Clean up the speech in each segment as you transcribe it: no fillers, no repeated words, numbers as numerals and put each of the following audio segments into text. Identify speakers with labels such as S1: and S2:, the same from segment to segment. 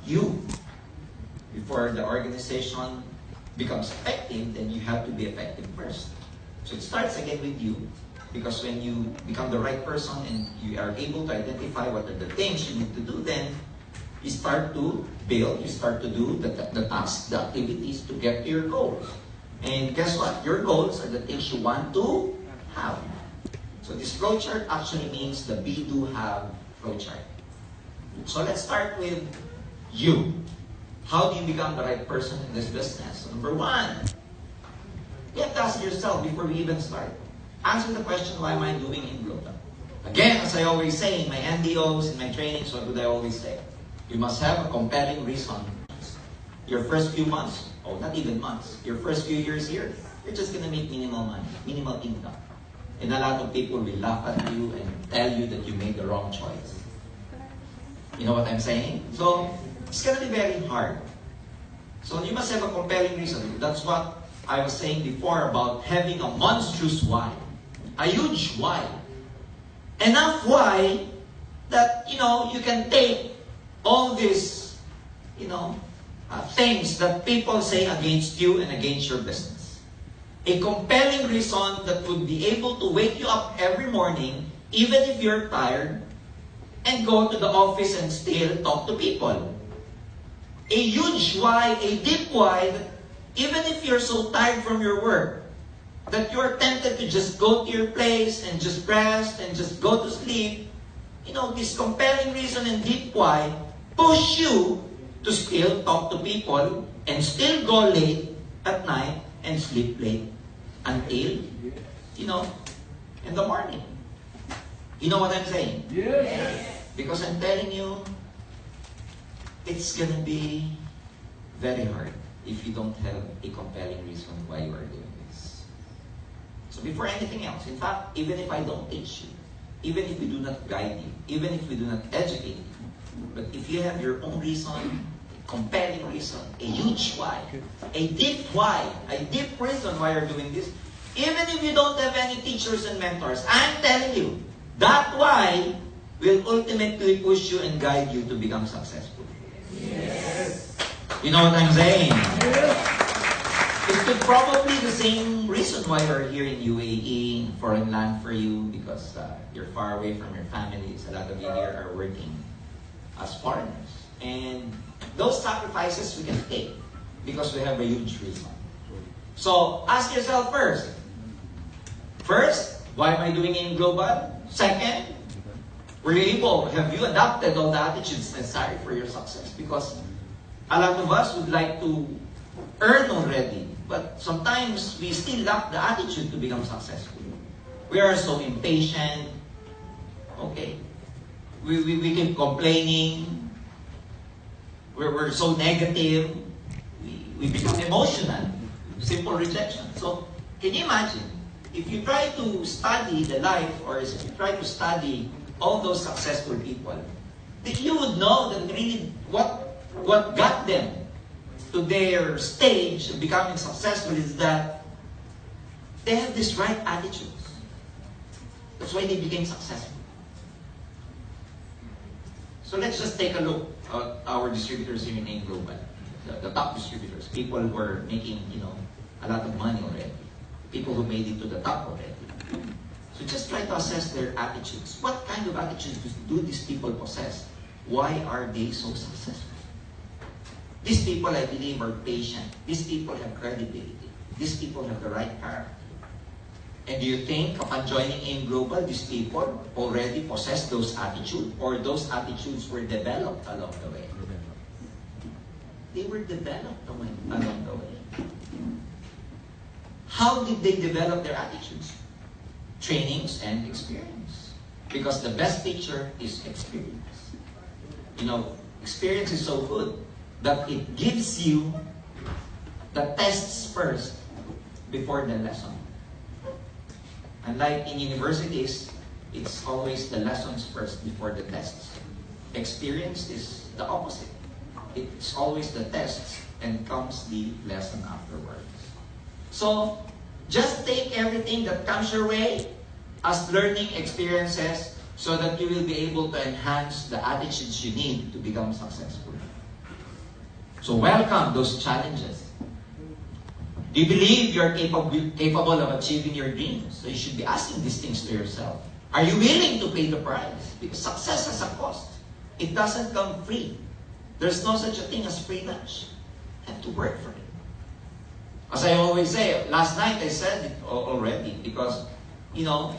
S1: you. Before the organization becomes effective, then you have to be effective first. So it starts again with you, because when you become the right person and you are able to identify what are the things you need to do, then you start to build, you start to do the tasks, the activities to get to your goals. And guess what? Your goals are the things you want to have. So this flowchart actually means the be, do, have flowchart. So let's start with you. How do you become the right person in this business? So number one, you have to ask yourself before we even start. Answer the question, why am I doing in global? Again, as I always say in my NDOs, in my trainings, what do I always say? You must have a compelling reason. Your first few months, oh, not even months, your first few years here, you're just going to make minimal money, minimal income. And a lot of people will laugh at you and tell you that you made the wrong choice. You know what I'm saying? So, it's going to be very hard. So, you must have a compelling reason. That's what I was saying before about having a monstrous why. A huge why. Enough why that, you can take all these, things that people say against you and against your business. A compelling reason that would be able to wake you up every morning, even if you're tired, and go to the office and still talk to people. A huge why, a deep why, that even if you're so tired from your work, that you're tempted to just go to your place and just rest and just go to sleep, this compelling reason and deep why push you to still talk to people and still go late at night and sleep late until, in the morning. You know what I'm saying? Yes. Because I'm telling you, it's gonna be very hard if you don't have a compelling reason why you are doing this. So before anything else, in fact, even if I don't teach you, even if we do not guide you, even if we do not educate you, but if you have your own reason, a compelling reason, a huge why, a deep reason why you're doing this, even if you don't have any teachers and mentors, I'm telling you, that why will ultimately push you and guide you to become successful. Yes. You know what I'm saying? Yes. It could probably be the same reason why you're here in UAE, in foreign land for you, because you're far away from your families. A lot of you here are working as foreigners. And those sacrifices we can take because we have a huge reason. So ask yourself first, why am I doing it in global? Second, have you adopted all the attitudes necessary for your success? Because a lot of us would like to earn already, but sometimes we still lack the attitude to become successful. We are so impatient. Okay. We keep complaining. We're so negative. We become emotional. Simple rejection. So, can you imagine? If you try to study the life, or if you try to study all those successful people, then you would know that really what got them to their stage of becoming successful is that they have this right attitudes. That's why they became successful. So let's just take a look at our distributors here in AIM Global, the top distributors, people who are making a lot of money already, people who made it to the top already. So just try to assess their attitudes. What kind of attitudes do these people possess? Why are they so successful? These people, I believe, are patient. These people have credibility. These people have the right character. And do you think upon joining AIM Global, these people already possess those attitudes, or those attitudes were developed along the way? They were developed along the way. How did they develop their attitudes? Trainings and experience. Because the best teacher is experience. Experience is so good that it gives you the tests first before the lesson. Unlike in universities, it's always the lessons first before the tests. Experience is the opposite. It's always the tests and comes the lesson afterwards. So, just take everything that comes your way as learning experiences so that you will be able to enhance the attitudes you need to become successful. So welcome those challenges. Do you believe you're capable of achieving your dreams? So you should be asking these things to yourself. Are you willing to pay the price? Because success has a cost. It doesn't come free. There's no such a thing as free lunch. You have to work for it. As I always say, last night I said it already because, you know,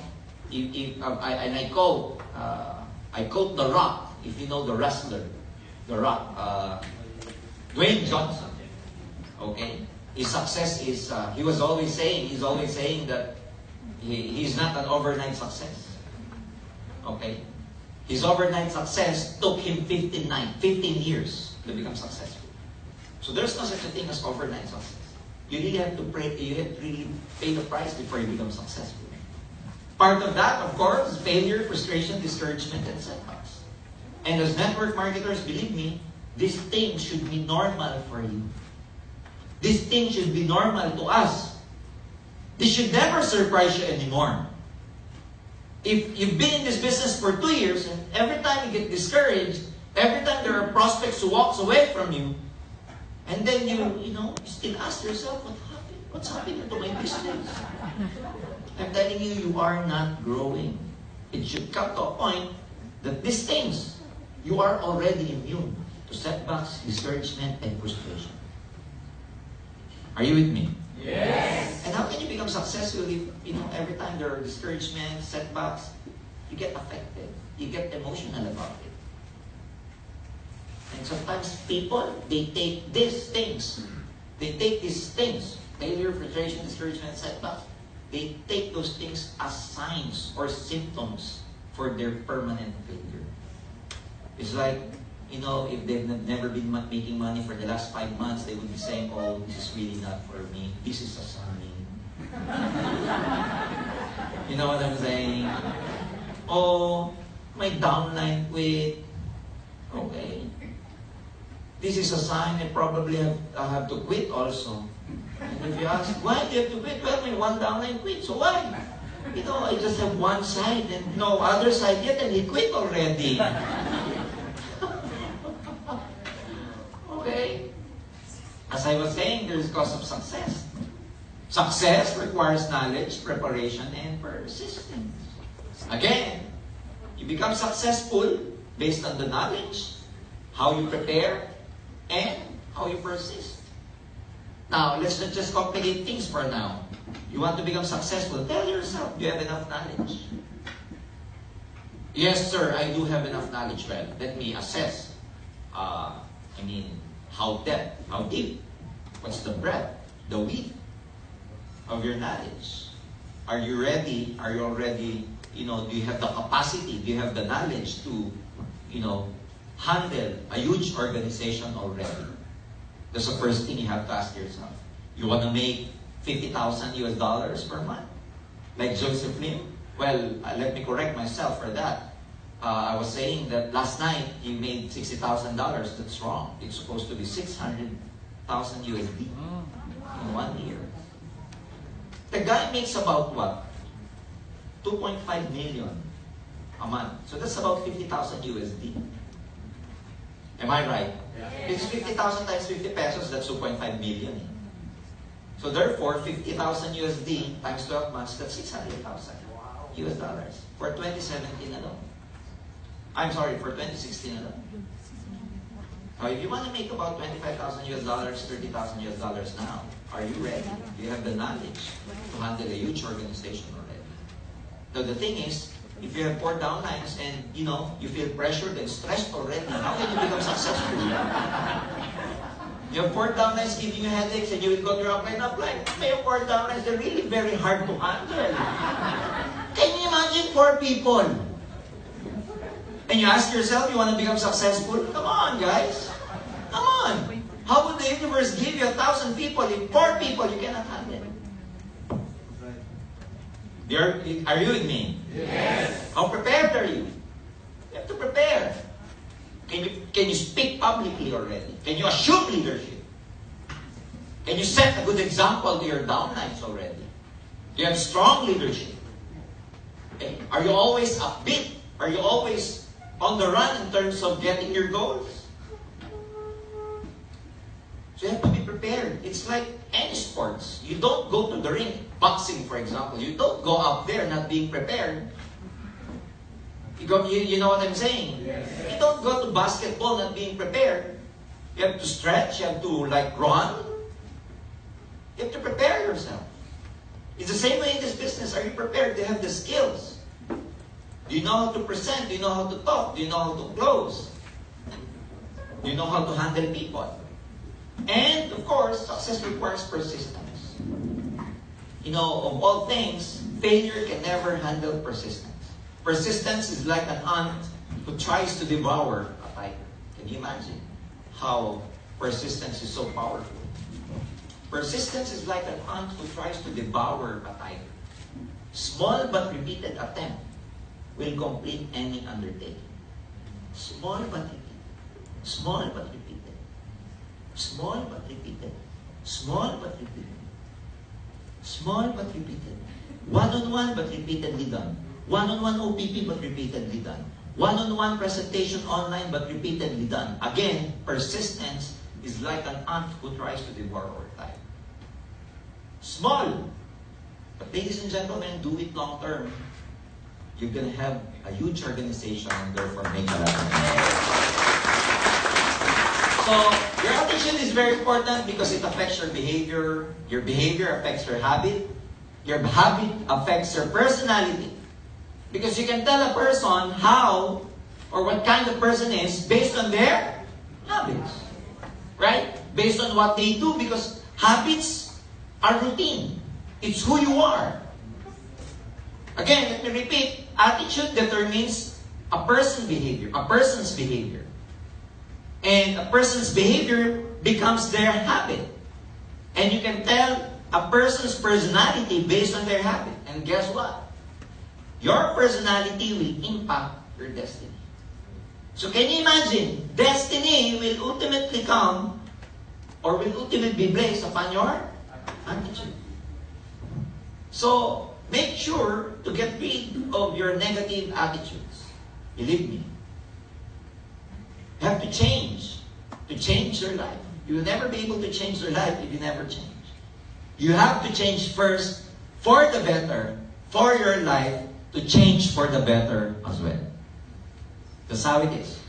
S1: I quote The Rock, if you know the wrestler, The Rock, Dwayne Johnson. Okay, his success is he's always saying that he's not an overnight success. Okay, his overnight success took him 15 years to become successful. So there's no such a thing as overnight success. You really have to pray. You have to really pay the price before you become successful. Part of that, of course, is failure, frustration, discouragement, and setbacks. And as network marketers, believe me, this thing should be normal for you. This thing should be normal to us. This should never surprise you anymore. If you've been in this business for 2 years, and every time you get discouraged, every time there are prospects who walks away from you, and then you still ask yourself, what happened? What's happening to my business? I'm telling you, you are not growing. It should come to a point that these things, you are already immune to setbacks, discouragement, and frustration. Are you with me?
S2: Yes.
S1: And how can you become successful if, every time there are discouragement, setbacks, you get affected. You get emotional about it. And sometimes people, they take these things, failure, frustration, discouragement, setbacks, they take those things as signs or symptoms for their permanent failure. It's like, if they've never been making money for the last 5 months, they would be saying, oh, this is really not for me. This is a sign. You know what I'm saying? Oh, my downline quit. Okay. This is a sign I probably have to quit also. And if you ask, why do you have to quit? Well, my one downline quit, so why? I just have one side and no other side yet, and he quit already. Okay? As I was saying, there is cause of success. Success requires knowledge, preparation, and persistence. Again, you become successful based on the knowledge, how you prepare, and how you persist. Now, let's not just complicate things for now. You want to become successful, tell yourself, do you have enough knowledge? Yes, sir, I do have enough knowledge. Well, let me assess. How deep? What's the breadth, the width of your knowledge? Are you ready? Are you already, do you have the capacity? Do you have the knowledge to, handle a huge organization already? That's the first thing you have to ask yourself. You want to make $50,000 US per month? Like Joseph Lim? Well, let me correct myself for that. I was saying that last night he made $60,000. That's wrong. It's supposed to be 600,000 USD in 1 year. The guy makes about what? 2.5 million a month. So that's about 50,000 USD. Am I right? Yeah. It's 50,000 times 50 pesos, that's 2.5 million. So therefore, 50,000 USD times 12 months, that's 600,000 US dollars for 2017 alone. I'm sorry, for 2016 alone. Now, if you want to make about 25,000 US dollars, 30,000 US dollars now, are you ready? Do you have the knowledge to handle a huge organization already? So the thing is, if you have 4 downlines and you feel pressured and stressed already, how can you become successful? You have 4 downlines giving you headaches and you will go to your upline. May have 4 downlines, they're really very hard to handle. Can you imagine 4 people? And you ask yourself, you want to become successful? Come on, guys. Come on. How would the universe give you 1,000 people if 4 people you cannot handle? Are you with me?
S2: Yes.
S1: How prepared are you? You have to prepare. Can you speak publicly already? Can you assume leadership? Can you set a good example to your downlines already? Do you have strong leadership? Okay. Are you always upbeat? Are you always on the run in terms of getting your goals? So you have to be prepared. It's like any sports. You don't go to the ring, boxing for example. You don't go out there not being prepared. You know what I'm saying?
S2: Yes.
S1: You don't go to basketball not being prepared. You have to stretch, you have to run. You have to prepare yourself. It's the same way in this business. Are you prepared? Do you have the skills? Do you know how to present? Do you know how to talk? Do you know how to close? Do you know how to handle people? And, of course, success requires persistence. You know, of all things, failure can never handle persistence. Persistence is like an ant who tries to devour a tiger. Can you imagine how persistence is so powerful? Persistence is like an ant who tries to devour a tiger. Small but repeated attempt will complete any undertaking. Small but repeated. Small but repeated. Small but repeated. Small but repeated. Small but repeated. One-on-one but repeatedly done. One-on-one OPP but repeatedly done. One-on-one presentation online but repeatedly done. Again, persistence is like an ant who tries to devour our time. Small. But ladies and gentlemen, do it long term. You're going to have a huge organization and therefore make a lot of money. So, your attitude is very important because it affects your behavior. Your behavior affects your habit. Your habit affects your personality. Because you can tell a person how or what kind of person is based on their habits. Right? Based on what they do, because habits are routine. It's who you are. Again, let me repeat. Attitude determines a person's behavior. And a person's behavior becomes their habit. And you can tell a person's personality based on their habit. And guess what? Your personality will impact your destiny. So can you imagine? Destiny will ultimately come or will ultimately be placed upon your attitude. So make sure to get rid of your negative attitudes. Believe me. You have to change your life. You will never be able to change your life if you never change. You have to change first for the better, for your life, to change for the better as well. That's how it is.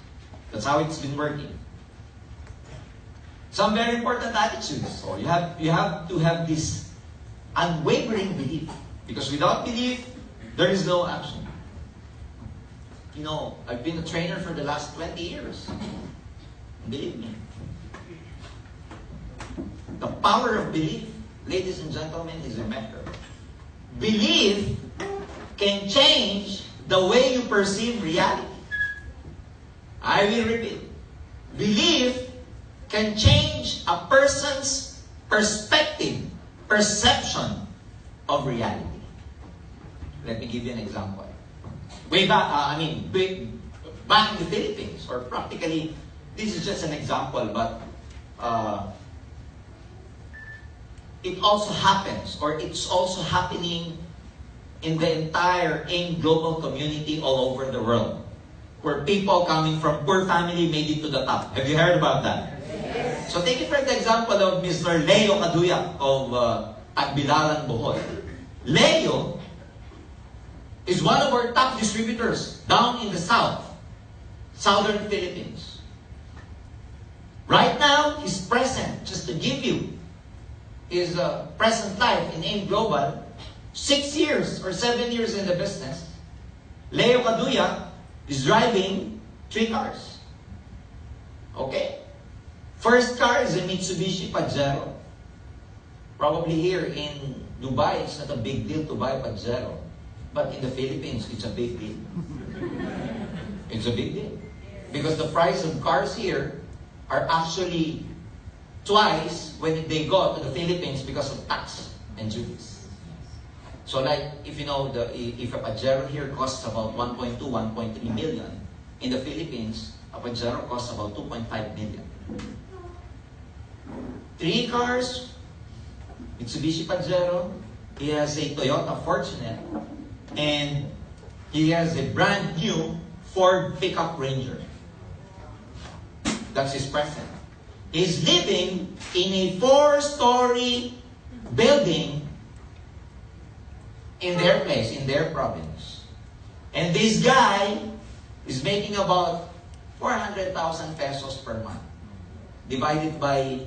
S1: That's how it's been working. Some very important attitudes. So you have to have this unwavering belief. Because without belief, there is no action. You know, I've been a trainer for the last 20 years. Believe me. The power of belief, ladies and gentlemen, is immeasurable. Belief can change the way you perceive reality. I will repeat. Belief can change a person's perception of reality. Let me give you an example. Back in the Philippines, or practically, this is just an example, but it also happens, or it's also happening in the entire AIM global community all over the world, where people coming from poor family made it to the top. Have you heard about that? Yes. So take it for the example of Mr. Leo Caduyak of Tagbilaran, Bohol. Leo is one of our top distributors down in the southern Philippines. Right now, he's present, just to give you his present life in AIM Global, 6 years or 7 years in the business. Leo Caduyak is driving 3 cars. Okay? First car is a Mitsubishi Pajero. Probably here in Dubai, it's not a big deal to buy a Pajero. But in the Philippines, it's a big deal. It's a big deal. Because the price of cars here are actually twice when they go to the Philippines because of tax and duties. So like, if you know, if a Pajero here costs about 1.2, 1.3 million, in the Philippines, a Pajero costs about 2.5 million. 3 cars, Mitsubishi Pajero, he has a Toyota Fortuner, and he has a brand new Ford pickup Ranger. That's his present. is living in a 4-story building in their place, in their province. And this guy is making about 400,000 pesos per month. Divided by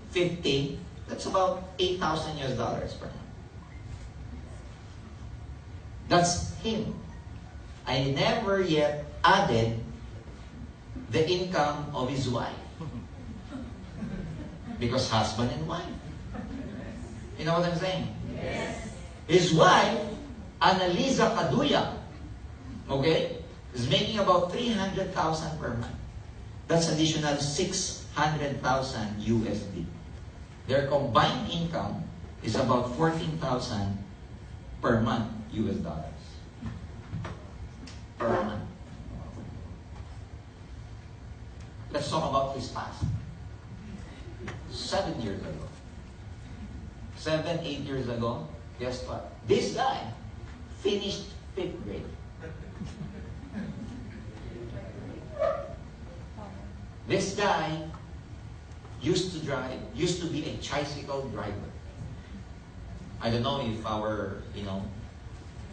S1: 50, that's about $8,000 per month. That's him. I never yet added the income of his wife. Because husband and wife. You know what I'm saying?
S2: Yes.
S1: His wife, Annalisa Caduya, okay, is making about 300,000 per month. That's additional 600,000 USD. Their combined income is about 14,000 per month US dollars. Per month. Let's talk about his past. 7 years ago. 7, 8 years ago, guess what? This guy finished 5th grade. This guy used to be a tricycle driver. I don't know if our,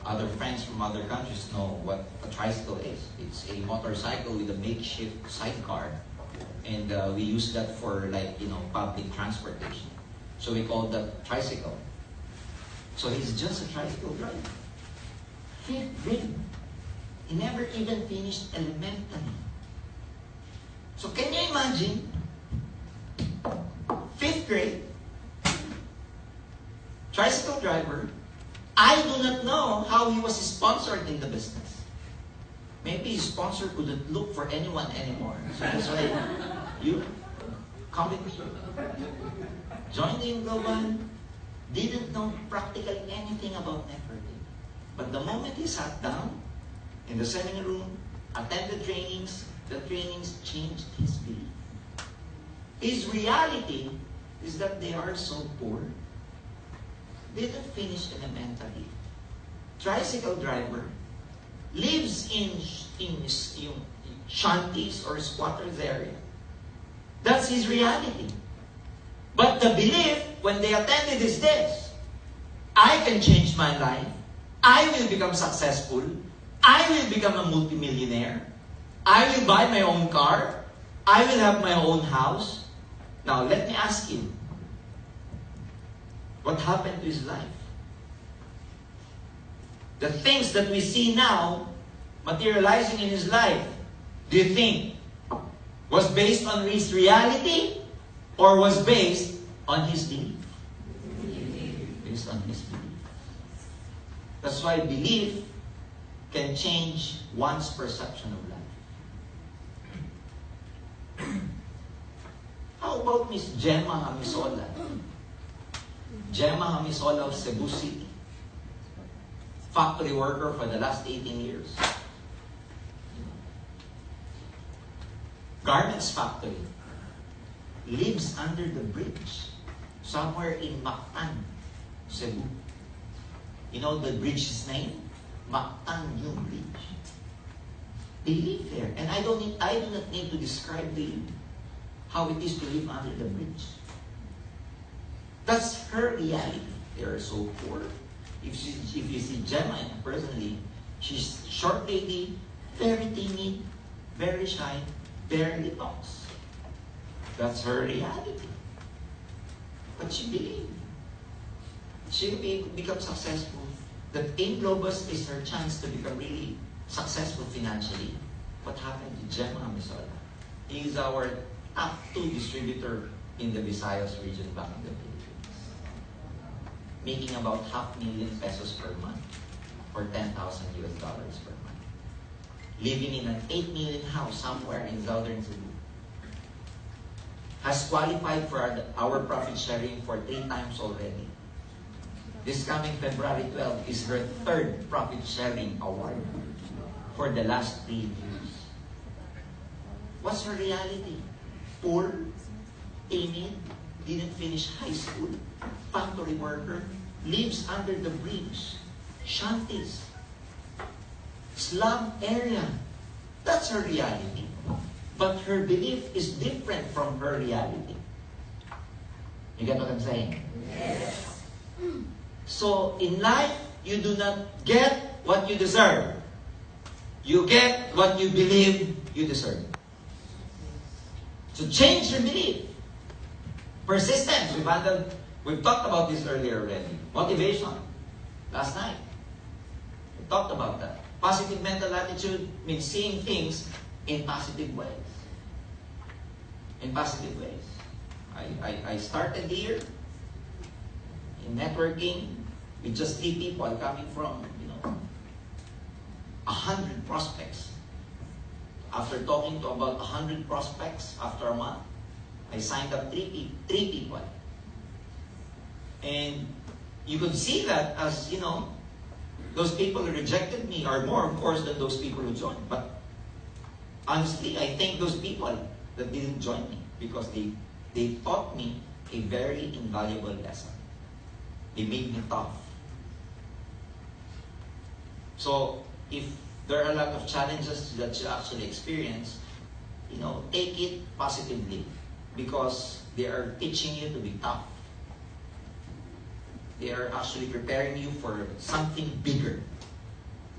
S1: other friends from other countries know what a tricycle is. It's a motorcycle with a makeshift sidecar. And we use that for public transportation. So we call that tricycle. So he's just a tricycle driver. 5th grade. He never even finished elementary. So can you imagine? 5th grade, tricycle driver. I do not know how he was sponsored in the business. Maybe his sponsor couldn't look for anyone anymore. So that's why you come with me. Joined the Global, didn't know practically anything about networking. But the moment he sat down in the seminar room, attended trainings, the trainings changed his belief. His reality is that they are so poor. They didn't finish elementary. Tricycle driver lives in shanties or squatters area. That's his reality. But the belief when they attended is this: I can change my life. I will become successful. I will become a multimillionaire. I will buy my own car. I will have my own house. Now let me ask you, what happened to his life? The things that we see now materializing in his life, do you think was based on his reality or was based on his belief? Based on his belief. That's why belief can change one's perception of life. How about Miss Gemma Hamisola? Gemma Hamisola of Cebu City. Factory worker for the last 18 years. Garments factory. Lives under the bridge. Somewhere in Mactan, Cebu. You know the bridge's name? Mactan New Bridge. They live there. And I do not need to describe to you how it is to live under the bridge. That's her reality. They are so poor. If you see Gemma personally, she's short lady, very timid, very shy, barely talks. That's her reality. But she believed. She will become successful. That in Globus is her chance to become really successful financially. What happened to Gemma Hamisola? He is our top 2 distributor in the Visayas region back in the Philippines. Making about $500,000 pesos per month or $10,000 US dollars per month. Living in an 8 million house somewhere in southern Cebu. Has qualified for our profit sharing for 3 times already. This coming February 12 is her 3rd profit sharing award for the last 3 years. What's her reality? Poor, timid, didn't finish high school, factory worker, lives under the bridge, shanties, slum area. That's her reality. but her belief is different from her reality. You get what I'm saying?
S2: Yes.
S1: So in life, you do not get what you deserve. You get what you believe you deserve. So change your belief. Persistence. We've talked about this earlier already. Motivation. Last night. We talked about that. Positive mental attitude means seeing things in positive ways. In positive ways. I started here in networking with just 3 people coming from, 100 prospects. After talking to about 100 prospects after a month, I signed up 3 people. And you could see that as, those people who rejected me are more, of course, than those people who joined. But honestly, I thank those people that didn't join me because they taught me a very invaluable lesson. They made me tough. So, if there are a lot of challenges that you actually experience, take it positively because they are teaching you to be tough. They are actually preparing you for something bigger.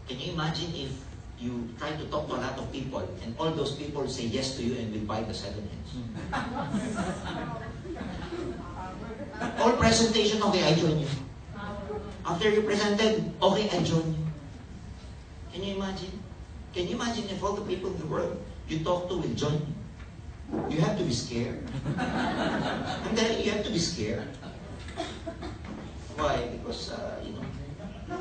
S1: Can you imagine if you try to talk to a lot of people and all those people say yes to you and will buy the 7 heads? All presentation, okay, I join you. After you presented, okay, I join you. Can you imagine? Can you imagine if all the people in the world you talk to will join you? You have to be scared. I'm telling you, you have to be scared. Why? Because,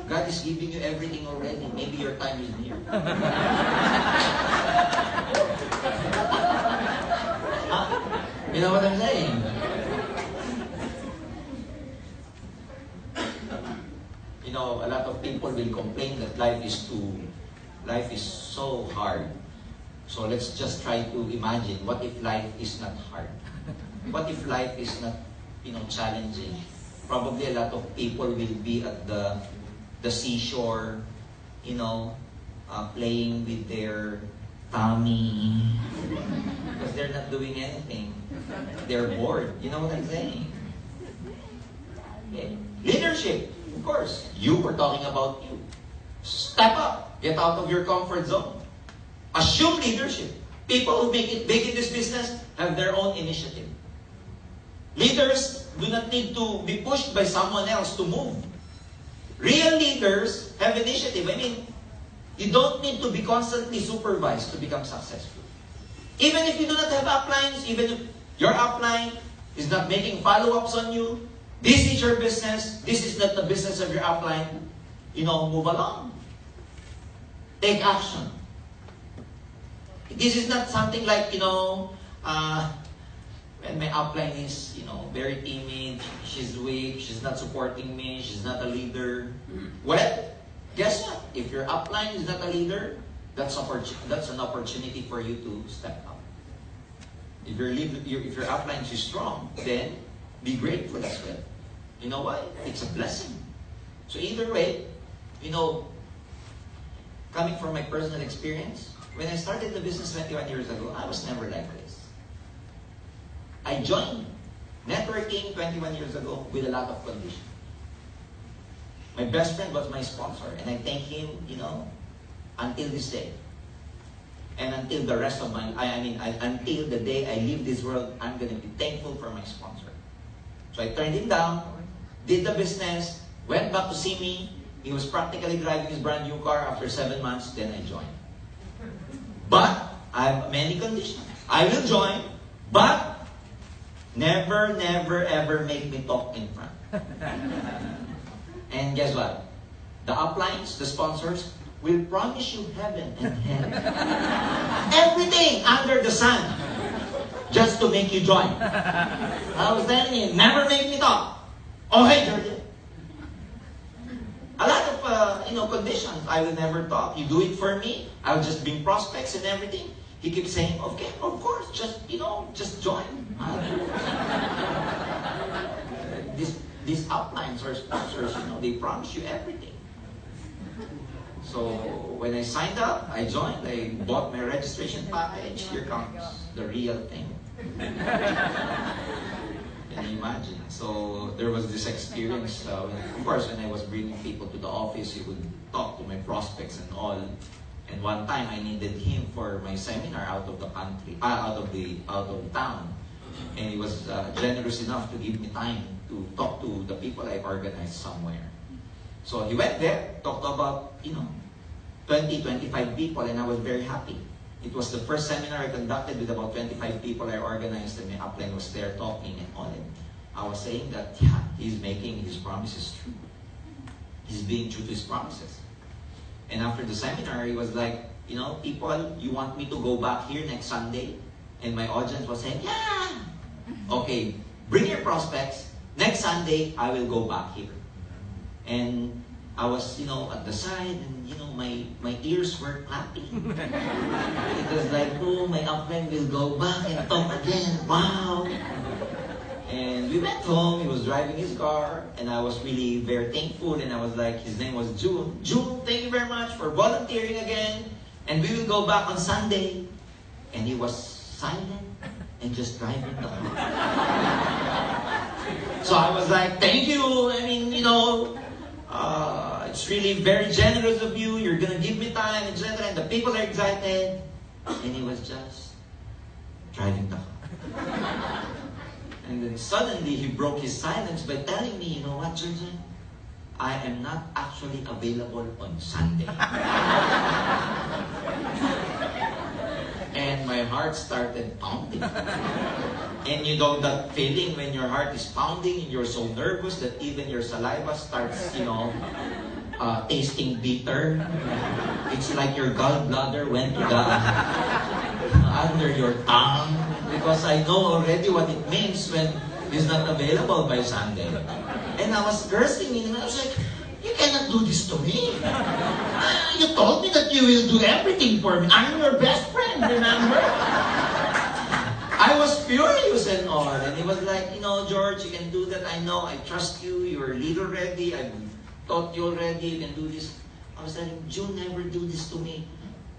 S1: God is giving you everything already. Maybe your time is near. Huh? You know what I'm saying? A lot of people will complain that life is so hard. So let's just try to imagine, what if life is not hard? What if life is not, challenging? Probably a lot of people will be at the seashore, playing with their tummy because they're not doing anything. They're bored. You know what I'm saying? Okay. Leadership. Of course, we're talking about you. Step up. Get out of your comfort zone. Assume leadership. People who make it big in this business have their own initiative. Leaders do not need to be pushed by someone else to move. Real leaders have initiative. You don't need to be constantly supervised to become successful. Even if you do not have uplines, even if your upline is not making follow-ups on you, this is your business. This is not the business of your upline. Move along. Take action. This is not something like, when my upline is, very timid, she's weak, she's not supporting me, she's not a leader. Well, guess what? If your upline is not a leader, that's an opportunity for you to step up. If your upline is strong, then be grateful as well. You know why? It's a blessing. So either way, coming from my personal experience, when I started the business 21 years ago, I was never like this. I joined networking 21 years ago with a lot of conditions. My best friend was my sponsor, and I thank him, until this day. And until the rest of until the day I leave this world, I'm going to be thankful for my sponsor. So I turned him down, did the business, went back to see me. He was practically driving his brand new car after 7 months, then I joined. But I have many conditions. I will join, but never, ever make me talk in front. And guess what? The uplines, the sponsors, will promise you heaven and hell. Everything under the sun. Just to make you join. I was telling you, never make me talk. Oh, hey, Jurgen. A lot of, conditions. I will never talk. You do it for me. I'll just bring prospects and everything. He keeps saying, okay, of course, just join. These uplines or sponsors, they promise you everything. So when I signed up, I joined, I bought my registration package. Here comes the real thing. Can you imagine? So there was this experience. Of course, when I was bringing people to the office, he would talk to my prospects and all. And one time, I needed him for my seminar out of the country, out of town. And he was generous enough to give me time to talk to the people I organized somewhere. So he went there, talked about 20, 25 people, and I was very happy. It was the first seminar I conducted with about 25 people I organized, and my upline was there talking and all. And I was saying that, yeah, he's making his promises true. He's being true to his promises. And after the seminar, he was like, people, you want me to go back here next Sunday? And my audience was saying, yeah! Okay, bring your prospects. Next Sunday, I will go back here. And I was, at the side, and, my ears were clapping. It was like, oh, my upline will go back and talk again. Wow! And we went home. He was driving his car, and I was really very thankful. And I was like, his name was June. June, thank you very much for volunteering again. And we will go back on Sunday. And he was silent and just driving the car. So I was like, thank you. I mean, it's really very generous of you. You're going to give me time, etc. And the people are excited. And he was just driving the car. And then suddenly he broke his silence by telling me, you know what, Jurgen? I am not actually available on Sunday. And my heart started pounding. And that feeling when your heart is pounding and you're so nervous that even your saliva starts, tasting bitter. It's like your gallbladder went to under your tongue. Because I know already what it means when he's not available by Sunday. And I was cursing him, and I was like, you cannot do this to me. You told me that you will do everything for me. I'm your best friend, remember? I was furious and all. And he was like, George, you can do that. I know, I trust you. You're a leader already. I've taught you already. You can do this. I was like, June never do this to me.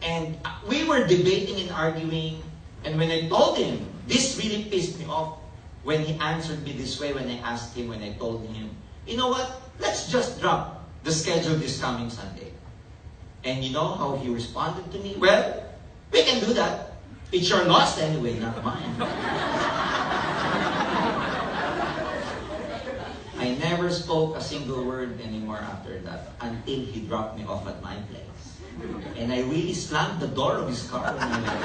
S1: And we were debating and arguing. And when I told him, this really pissed me off when he answered me this way when I asked him, when I told him, you know what, let's just drop the schedule this coming Sunday. And you know how he responded to me? Well, we can do that. It's your loss anyway, not mine. I never spoke a single word anymore after that until he dropped me off at my place. And I really slammed the door of his car when I went out.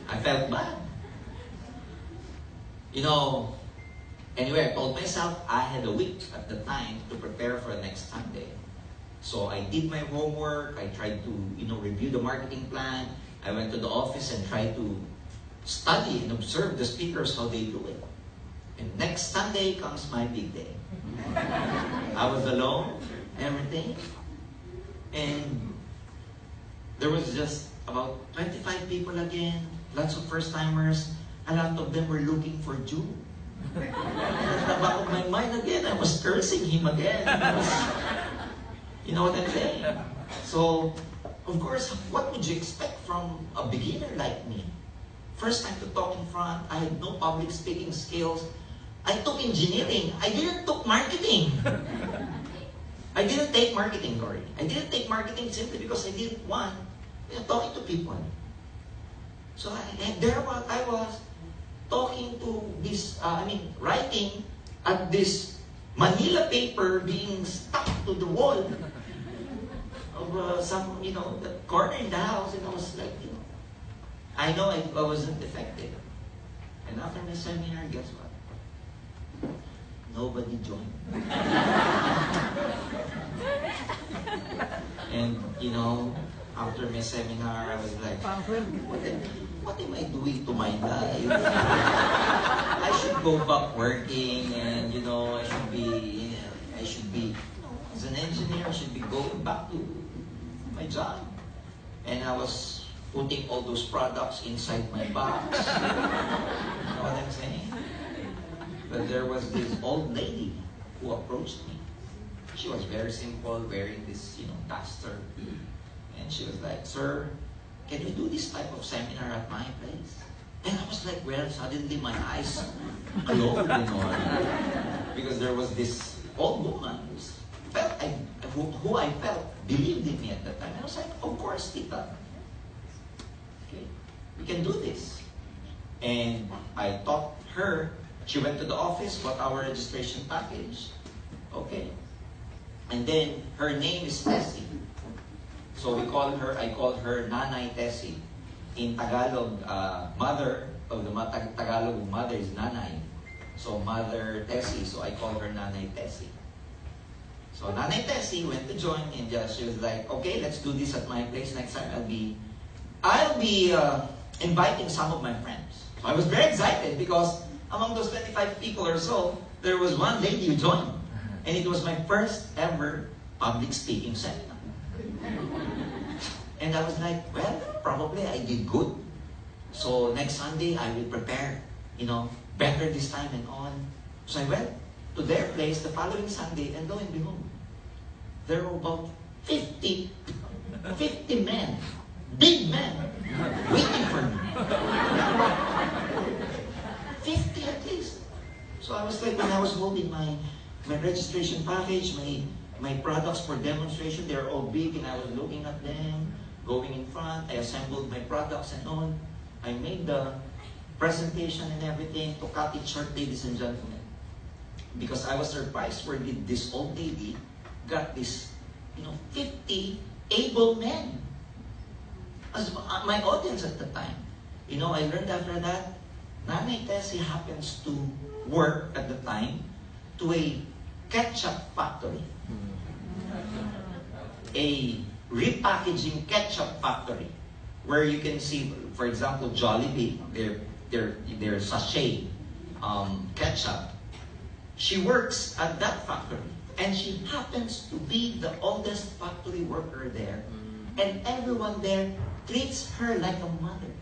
S1: I felt bad. Anyway, I told myself I had a week at the time to prepare for next Sunday. So I did my homework. I tried to, review the marketing plan. I went to the office and tried to study and observe the speakers, how they do it. And next Sunday comes my big day. I was alone, everything. And there was just about 25 people again, lots of first-timers. A lot of them were looking for June. At the back of my mind again, I was cursing him again. You know what I'm saying? So, of course, what would you expect from a beginner like me? First time to talk in front, I had no public speaking skills. I took engineering. I didn't take marketing. I didn't take marketing, Cory. I didn't take marketing simply because I didn't want talking to people. So I was talking to this, writing at this Manila paper being stuck to the wall of some, the corner in the house, and I was like, I know I wasn't effective. And after my seminar, guess what? Nobody joined. And, after my seminar, I was like, what am I doing to my life? I should go back working, and, I should be, as an engineer, I should be going back to my job. And I was putting all those products inside my box. You know what I'm saying? But there was this old lady who approached me. She was very simple, wearing this, duster. And she was like, "Sir, can you do this type of seminar at my place?" And I was like, well, suddenly my eyes glowed, because there was this old woman who I felt believed in me at that time. And I was like, of course, Tita. Okay, we can do this. And I taught her. She went to the office, got our registration package. Okay. And then her name is Tessie. So I called her Nanay Tessie. In Tagalog, mother of the Tagalog mother is Nanay. So Mother Tessie, so I call her Nanay Tessie. So Nanay Tessie went to join, and she was like, "Okay, let's do this at my place next time. I'll be inviting some of my friends." So I was very excited because among those 25 people or so, there was one lady who joined, and it was my first ever public speaking seminar. And I was like, well, probably I did good. So next Sunday, I will prepare, better this time and on. So I went to their place the following Sunday, and lo and behold, there were about 50 men, big men, waiting for me. 50 at least. So I was like, when I was holding my registration package, my products for demonstration, they're all big, and I was looking at them, going in front. I assembled my products and on. I made the presentation and everything. To cut it short, ladies and gentlemen, because I was surprised where this old lady got this, 50 able men as my audience at the time. I learned after that, Nanay Tessie happens to work at the time to a ketchup factory. A repackaging ketchup factory, where you can see, for example, Jollibee, their sachet ketchup. She works at that factory, and she happens to be the oldest factory worker there, and everyone there treats her like a mother.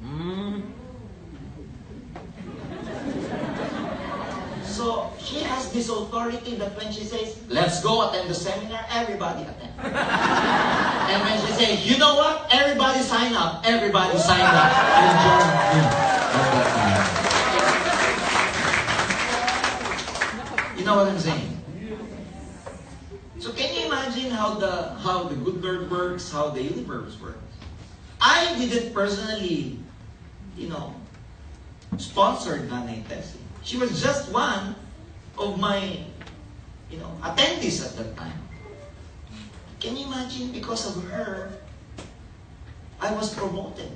S1: So she has this authority that when she says, "Let's go attend the seminar," everybody attend. And when she says, "You know what? Everybody sign up." Everybody sign up. And join me at that time. You know what I'm saying? So can you imagine how the good Lord works, how the universe works? I didn't personally, sponsored Nanay Tessie. She was just one of my, attendees at that time. Can you imagine, because of her, I was promoted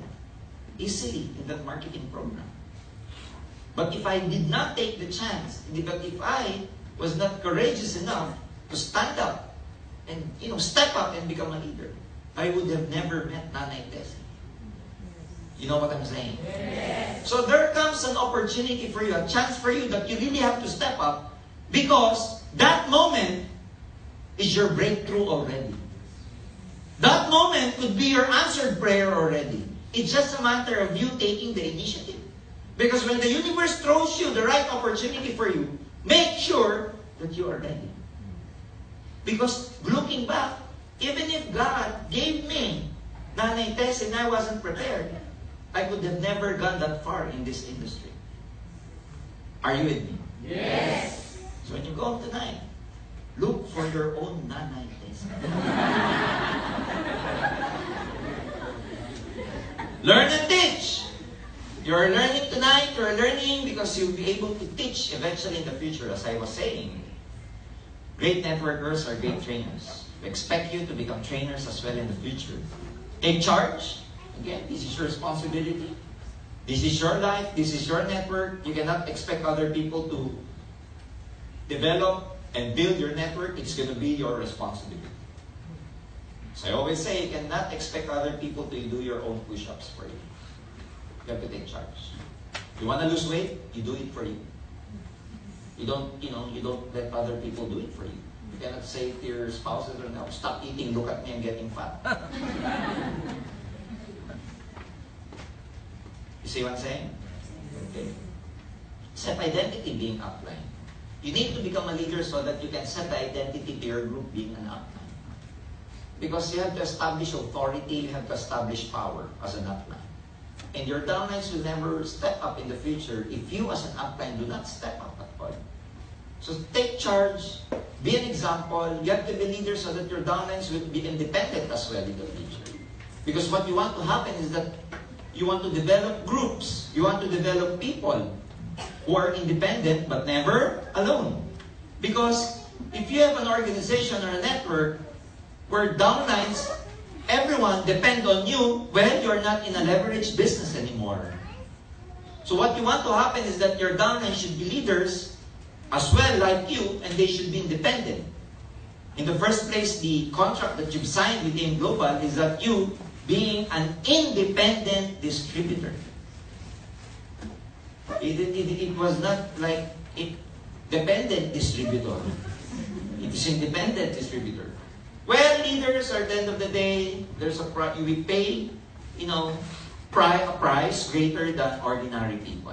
S1: easily in that marketing program. But if I did not take the chance, but if I was not courageous enough to stand up and, step up and become a leader, I would have never met Nanay Tessie. You know what I'm saying? Yes. So there comes an opportunity for you, a chance for you that you really have to step up, because that moment is your breakthrough already. That moment could be your answered prayer already. It's just a matter of you taking the initiative. Because when the universe throws you the right opportunity for you, make sure that you are ready. Because looking back, even if God gave me Nanay Tessie and I wasn't prepared, I could have never gone that far in this industry. Are you with me?
S2: Yes.
S1: So when you go home tonight, look for your own Nanay Tessie. Learn and teach. You're learning tonight, you're learning because you'll be able to teach eventually in the future. As I was saying, great networkers are great trainers. We expect you to become trainers as well in the future. Take charge. Again, this is your responsibility. This is your life. This is your network. You cannot expect other people to develop and build your network. It's going to be your responsibility. So I always say, you cannot expect other people to do your own push-ups for you. You have to take charge. You want to lose weight? You do it for you. You don't let other people do it for you. You cannot say to your spouses, "No, stop eating. Look at me, I'm getting fat." You see what I'm saying? Okay. Self-identity being upline. You need to become a leader so that you can set the identity to your group being an upline. Because you have to establish authority, you have to establish power as an upline. And your downlines will never step up in the future if you as an upline do not step up at all. So take charge, be an example. You have to be leader so that your downlines will be independent as well in the future. Because what you want to happen is that you want to develop groups, you want to develop people who are independent but never alone. Because if you have an organization or a network where downlines, everyone depend on you, well, you're not in a leveraged business anymore. So what you want to happen is that your downlines should be leaders as well like you, and they should be independent. In the first place, the contract that you've signed with AIM Global is that you being an independent distributor. It was not like a dependent distributor. It is independent distributor. Well, leaders, at the end of the day, there's we pay, a price greater than ordinary people.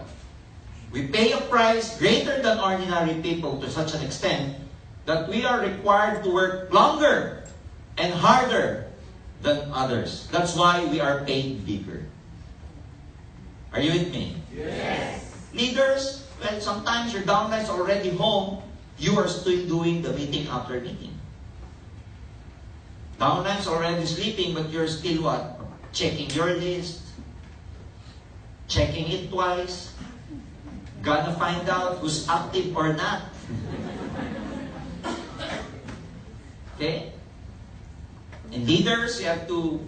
S1: We pay a price greater than ordinary people to such an extent that we are required to work longer and harder than others. That's why we are paid bigger. Are you with me?
S2: Yes.
S1: Leaders, well, sometimes your downlines are already home. You are still doing the meeting after meeting. Downlines already sleeping, but you're still what? Checking your list, checking it twice, gonna find out who's active or not. Okay? And leaders, you have to,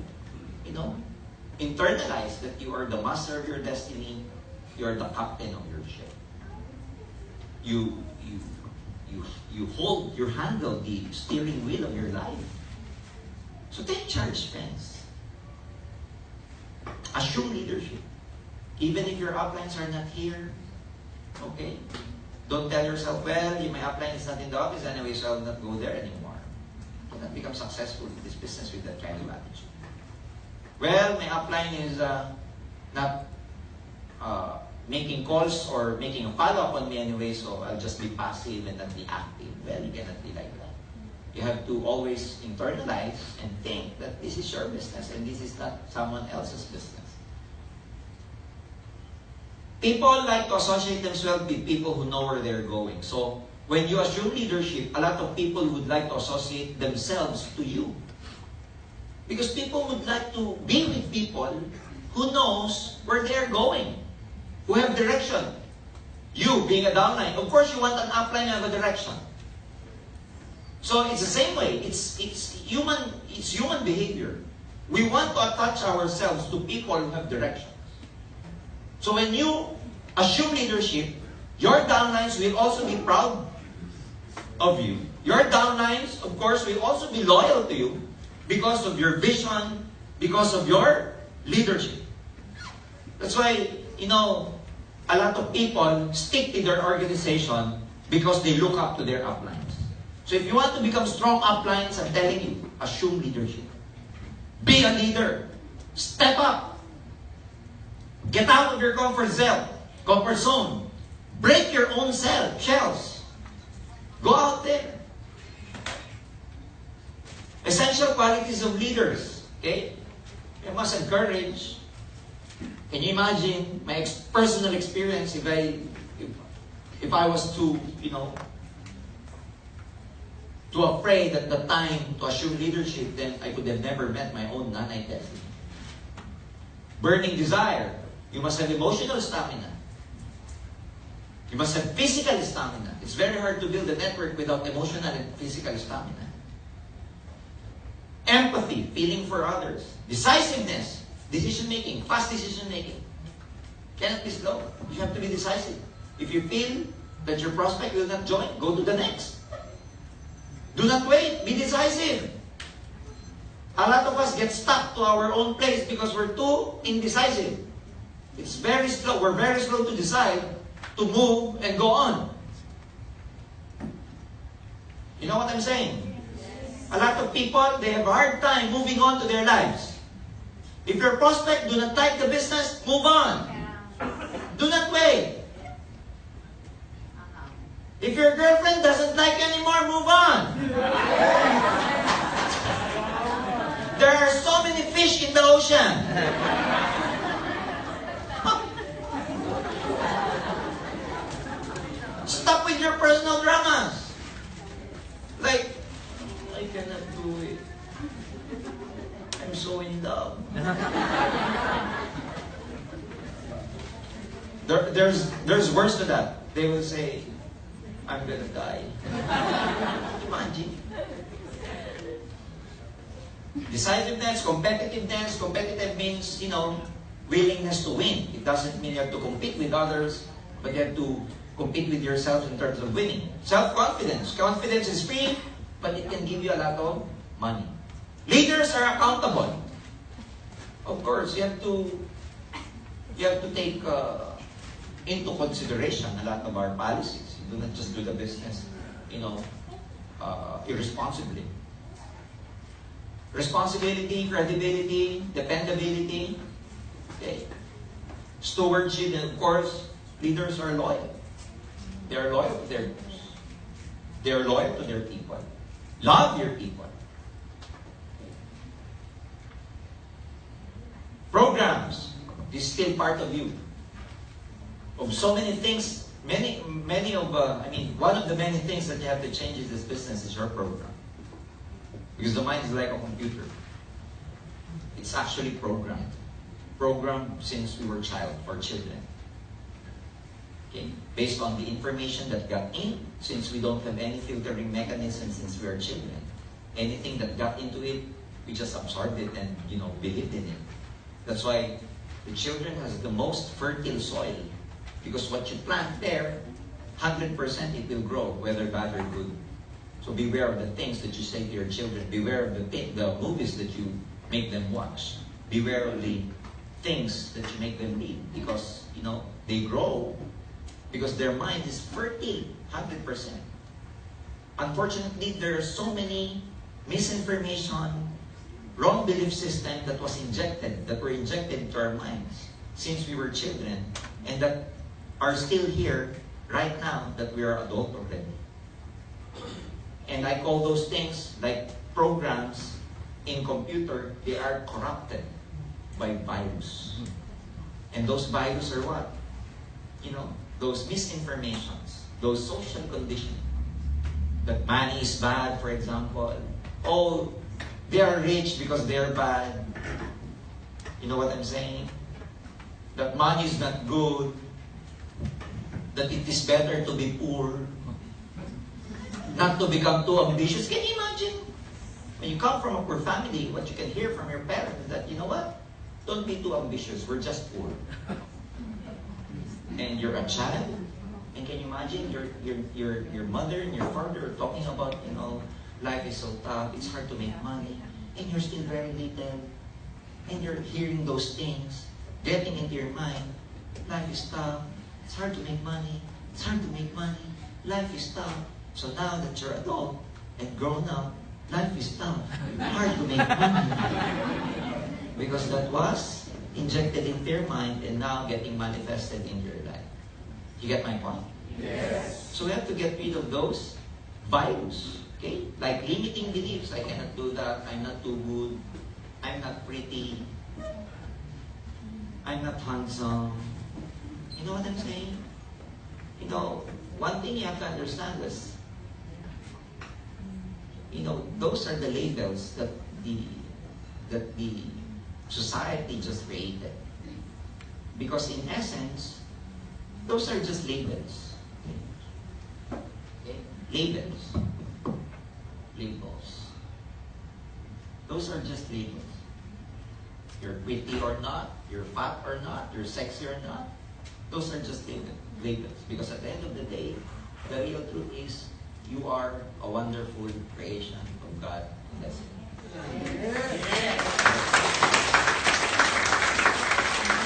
S1: internalize that you are the master of your destiny. You are the captain of your ship. You handle the steering wheel of your life. So take charge, friends. Assume leadership. Even if your uplines are not here, okay? Don't tell yourself, well, my upline is not in the office anyway, so I'll not go there anymore. You cannot become successful in this business with that kind of attitude. Well, my upline is not making calls or making a follow-up on me anyway, so I'll just be passive and not be active. Well, you cannot be like that. You have to always internalize and think that this is your business and this is not someone else's business. People like to associate themselves with people who know where they're going. So, when you assume leadership, a lot of people would like to associate themselves to you. Because people would like to be with people who knows where they're going, who have direction. You, being a downline, of course you want an upline and have a direction. So it's the same way. It's human behavior. We want to attach ourselves to people who have direction. So when you assume leadership, your downlines will also be proud of you. Your downlines, of course, will also be loyal to you because of your vision, because of your leadership. That's why, a lot of people stick to their organization because they look up to their uplines. So if you want to become strong uplines, I'm telling you, assume leadership. Be a leader. Step up. Get out of your comfort zone. Break your own shells. Go out there. Essential qualities of leaders. Okay? You must encourage. Can you imagine my personal experience if I was too afraid at the time to assume leadership, then I could have never met my own nanay destiny. Burning desire. You must have emotional stamina. You must have physical stamina. It's very hard to build a network without emotional and physical stamina. Empathy, feeling for others. Decisiveness, decision-making, fast decision-making. Cannot be slow. You have to be decisive. If you feel that your prospect will not join, go to the next. Do not wait. Be decisive. A lot of us get stuck to our own place because we're too indecisive. It's very slow. We're very slow to decide, to move, and go on. You know what I'm saying? A lot of people, they have a hard time moving on to their lives. If your prospect do not like the business, move on. Do not wait. If your girlfriend doesn't like you anymore, move on. There are so many fish in the ocean. Stop with your personal dramas. Like, I cannot do it. I'm so in love. There's worse to that. They will say, I'm gonna die. Imagine. Decisiveness, competitiveness. Competitive means, willingness to win. It doesn't mean you have to compete with others, but you have to compete with yourself in terms of winning. Self-confidence. Confidence is free, but it can give you a lot of money. Leaders are accountable. Of course, you have to take into consideration a lot of our policies. You do not just do the business, irresponsibly. Responsibility, credibility, dependability. Okay. Stewardship, and of course, leaders are loyal. They are loyal to their groups. They are loyal to their people. Love your people. Programs is still part of you. Of so many things, one of the many things that you have to change in this business is your program. Because the mind is like a computer. It's actually programmed. Programmed since we were children. Okay? Based on the information that got in, since we don't have any filtering mechanism since we are children. Anything that got into it, we just absorbed it and, believed in it. That's why the children has the most fertile soil. Because what you plant there, 100% it will grow, whether bad or good. So beware of the things that you say to your children. Beware of the movies that you make them watch. Beware of the things that you make them read. Because, they grow because their mind is fertile, 100%. Unfortunately, there are so many misinformation, wrong belief system that were injected into our minds since we were children, and that are still here right now that we are adult already. And I call those things like programs in computer, they are corrupted by virus. And those virus are what? Those misinformations, those social conditioning. That money is bad, for example. Oh, they are rich because they are bad. You know what I'm saying? That money is not good. That it is better to be poor. Not to become too ambitious. Can you imagine? When you come from a poor family, what you can hear from your parents is that, you know what? Don't be too ambitious. We're just poor. And you're a child. And can you imagine your mother and your father are talking about, life is so tough. It's hard to make money. And you're still very little. And you're hearing those things, getting into your mind. Life is tough. It's hard to make money. It's hard to make money. Life is tough. So now that you're adult and grown up, life is tough. Hard to make money. Because that was injected into your mind and now getting manifested in your life. You get my point? Yes. So we have to get rid of those virus. Okay? Like limiting beliefs. I cannot do that. I'm not too good. I'm not pretty. I'm not handsome. You know what I'm saying? One thing you have to understand is, those are the labels that the society just created. Because in essence, those are just labels. Okay? Labels. Labels. Those are just labels. You're pretty or not, you're fat or not, you're sexy or not. Those are just labels. Because at the end of the day, the real truth is you are a wonderful creation of God. That's it. You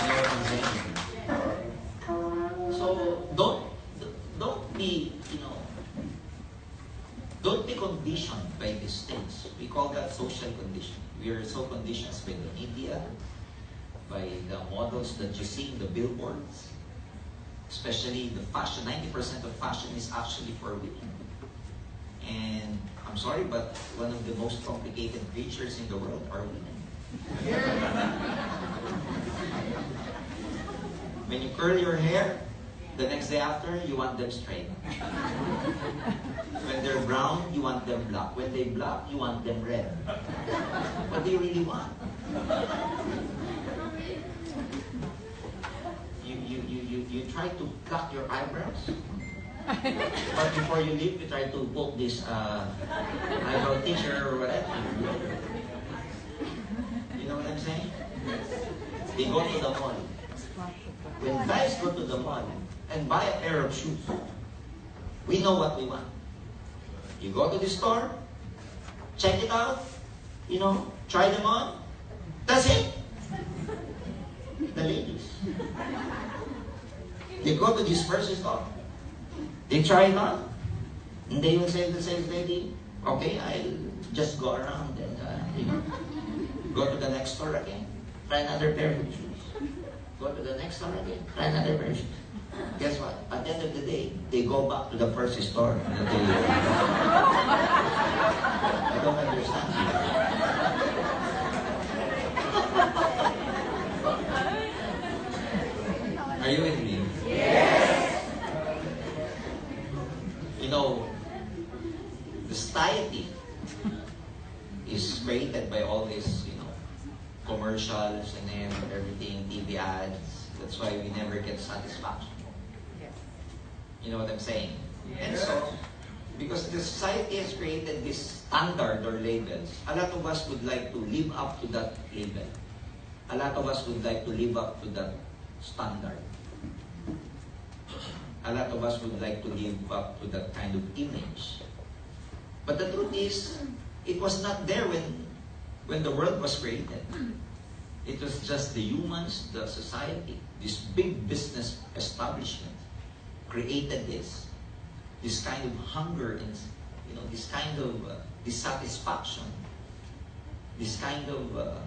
S1: know what I'm saying? So don't be don't be conditioned by these things. We call that social conditioning. We are so conditioned by the media, by the models that you see in the billboards. Especially the fashion, 90% of fashion is actually for women. And I'm sorry, but one of the most complicated creatures in the world are women. When you curl your hair, the next day after, you want them straight. When they're brown, you want them black. When they black, you want them red. What do you really want? You try to pluck your eyebrows, but before you leave, you try to put this eyebrow teacher or whatever. You know what I'm saying? They go to the mall. When guys go to the mall and buy a pair of shoes, we know what we want. You go to the store, check it out, try them on. That's it. The ladies. They go to this first store. They try it on. And they will say to the sales lady, okay, I'll just go around and go to the next store again. Try another pair of shoes. Go to the next store again. Try another pair of shoes. Guess what? At the end of the day, they go back to the first store. I don't understand. Are you with me? Yes! The society is created by all these, commercials and everything, TV ads. That's why we never get satisfaction. You know what I'm saying? And so, because the society has created this standard or labels, a lot of us would like to live up to that label. A lot of us would like to live up to that standard. A lot of us would like to live up to that kind of image. But the truth is, it was not there when the world was created. It was just the humans, the society, this big business establishment created this kind of hunger and this kind of dissatisfaction, this kind of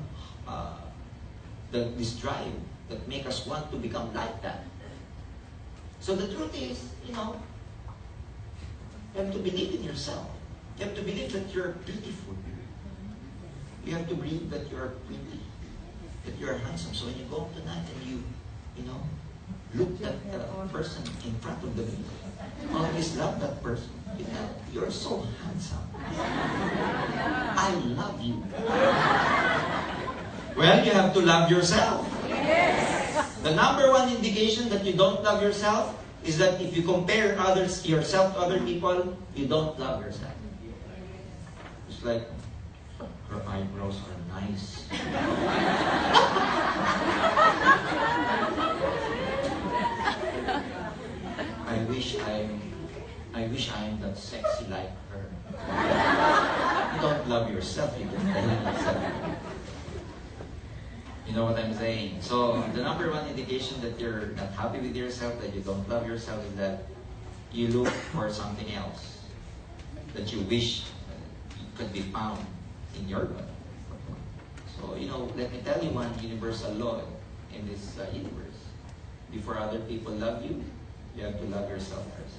S1: this drive that make us want to become like that. So the truth is, you have to believe in yourself. You have to believe that you're beautiful. You have to believe that you're pretty, that you're handsome. So when you go home tonight and you look at the person in front of the mirror, always love that person. You're so handsome. I love you. Well, you have to love yourself. The number one indication that you don't love yourself is that if you compare yourself to other people, you don't love yourself. It's like, her eyebrows are nice. I wish I'm that sexy like her. You don't love yourself, you don't love yourself. You know what I'm saying? So the number one indication that you're not happy with yourself, that you don't love yourself, is that you look for something else that you wish could be found in your body. So, let me tell you one universal law in this universe. Before other people love you, you have to love yourself first.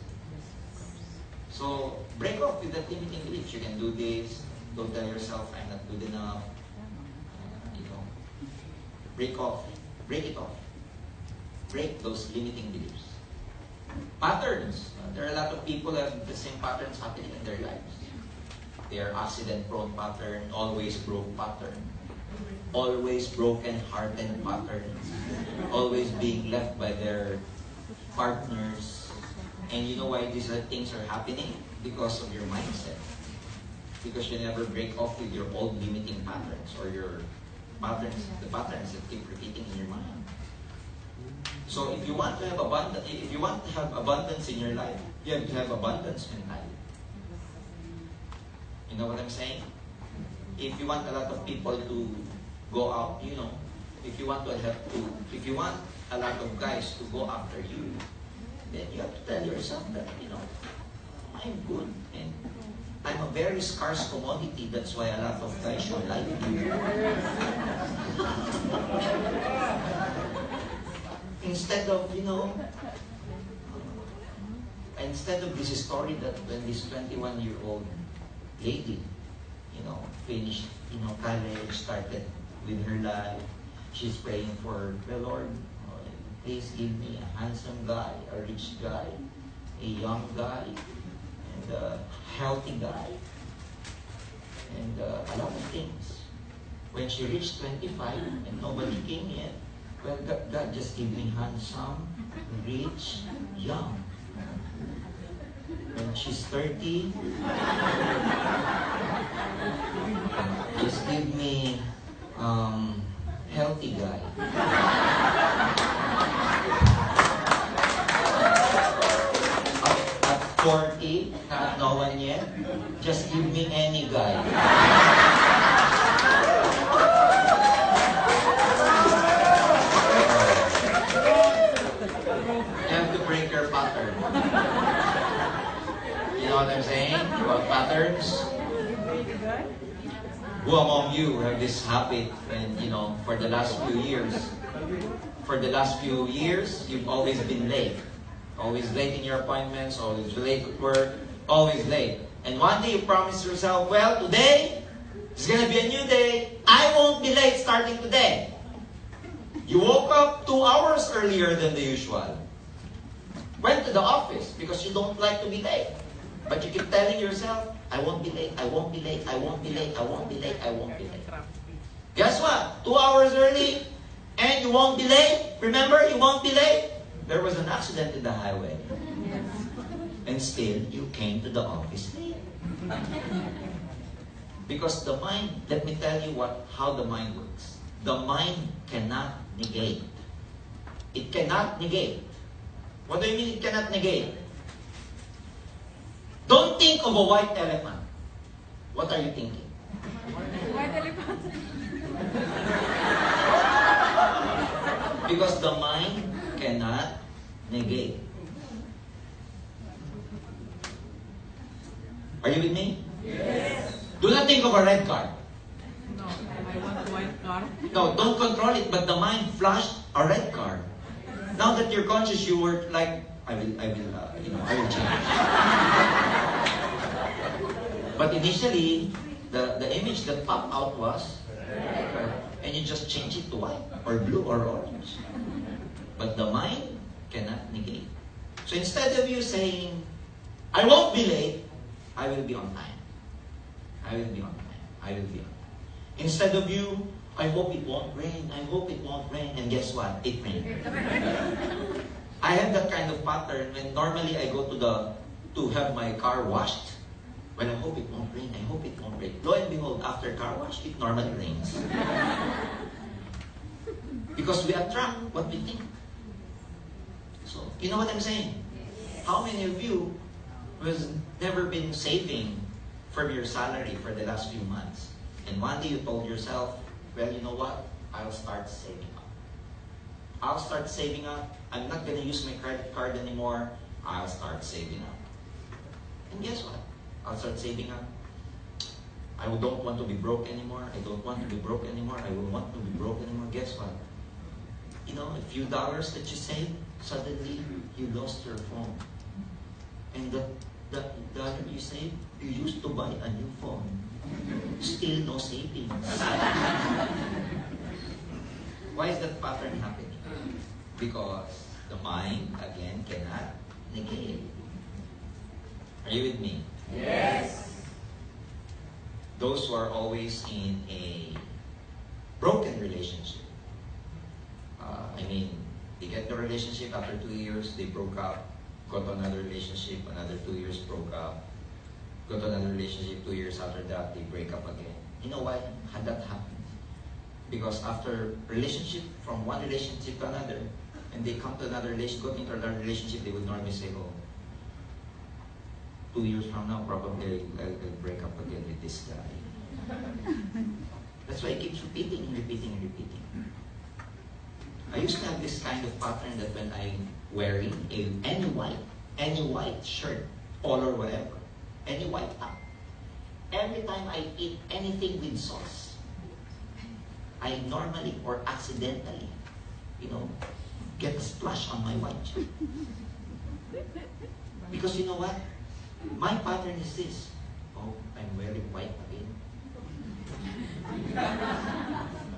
S1: So, break off with that limiting beliefs. You can do this. Don't tell yourself, I'm not good enough. Break it off. Break those limiting beliefs. Patterns. There are a lot of people who have the same patterns happening in their lives. They are accident-prone pattern, always broke pattern, always broken-hearted pattern, always being left by their partners. And you know why these things are happening? Because of your mindset. Because you never break off with your old limiting patterns or your the patterns that keep repeating in your mind. So if you want to have abundance in your life, you have to have abundance mentality. You know what I'm saying? If you want a lot of people to go out, if you want a lot of guys to go after you, then you have to tell yourself that, I'm good and I'm a very scarce commodity. That's why a lot of guys should like me. Instead of, instead of this story that when this 21-year-old lady, finished, college, started with her life, she's praying for the Lord, please give me a handsome guy, a rich guy, a young guy, and a healthy guy, and a lot of things. When she reached 25 and nobody came yet, well, God just gave me handsome, rich, young. When she's 30, just give me healthy guy. At 40, not no one yet, just give me any guy. You have to break your pattern. You know what I'm saying about patterns? Who among you have this habit and, for the last few years, you've always been late. Always late in your appointments, always late at work, always late. And one day you promise yourself, well, today, it's going to be a new day. I won't be late starting today. You woke up 2 hours earlier than the usual. Went to the office because you don't like to be late. But you keep telling yourself, I won't be late, I won't be late, I won't be late, I won't be late, I won't be late. Guess what? 2 hours early, and you won't be late. Remember, you won't be late. There was an accident in the highway. And still, you came to the office late. Because the mind, let me tell you how the mind works. The mind cannot negate. It cannot negate. What do you mean it cannot negate? Don't think of a white elephant. What are you thinking?
S2: White elephant.
S1: Because the mind cannot negate. Are you with me?
S2: Yes.
S1: Do not think of a red card.
S2: No, I want a white car.
S1: No, don't control it, but the mind flashed a red card. Now that you're conscious, you were like, I will change. But initially, the image that popped out was red, and you just change it to white, or blue, or orange. But the mind cannot negate. So instead of you saying, I won't be late, I will be on time. I will be on time. I will be on time. Instead of you, I hope it won't rain. I hope it won't rain. And guess what? It rained. I have that kind of pattern when normally I go to have my car washed. When I hope it won't rain, I hope it won't rain. Lo and behold, after car wash, it normally rains. Because we attract what we think. So, you know what I'm saying? How many of you has never been saving from your salary for the last few months? And one day you told yourself, well, you know what? I'll start saving up. I'll start saving up. I'm not going to use my credit card anymore. I'll start saving up. And guess what? I'll start saving up. I don't want to be broke anymore. I don't want to be broke anymore. I will want to be broke anymore. Guess what? A few dollars that you saved, suddenly you lost your phone. And the dollar you saved, you used to buy a new phone. Still no savings. Why is that pattern happening? Because the mind, again, cannot negate. Are you with me?
S2: Yes.
S1: Those who are always in a broken relationship. They get the relationship after 2 years, they broke up, got to another relationship, another 2 years, broke up, got to another relationship, 2 years after that, they break up again. You know why had that happened? Because after relationship, from one relationship to another, and they come to another relationship, go into another relationship, they would normally say, oh, 2 years from now, probably I'll break up again with this guy. That's why it keeps repeating and repeating and repeating. I used to have this kind of pattern that when I'm wearing any white shirt, polo or whatever, any white top, every time I eat anything with sauce, I normally or accidentally, get a splash on my white shirt. Because you know what? My pattern is this. Oh, I'm wearing white again.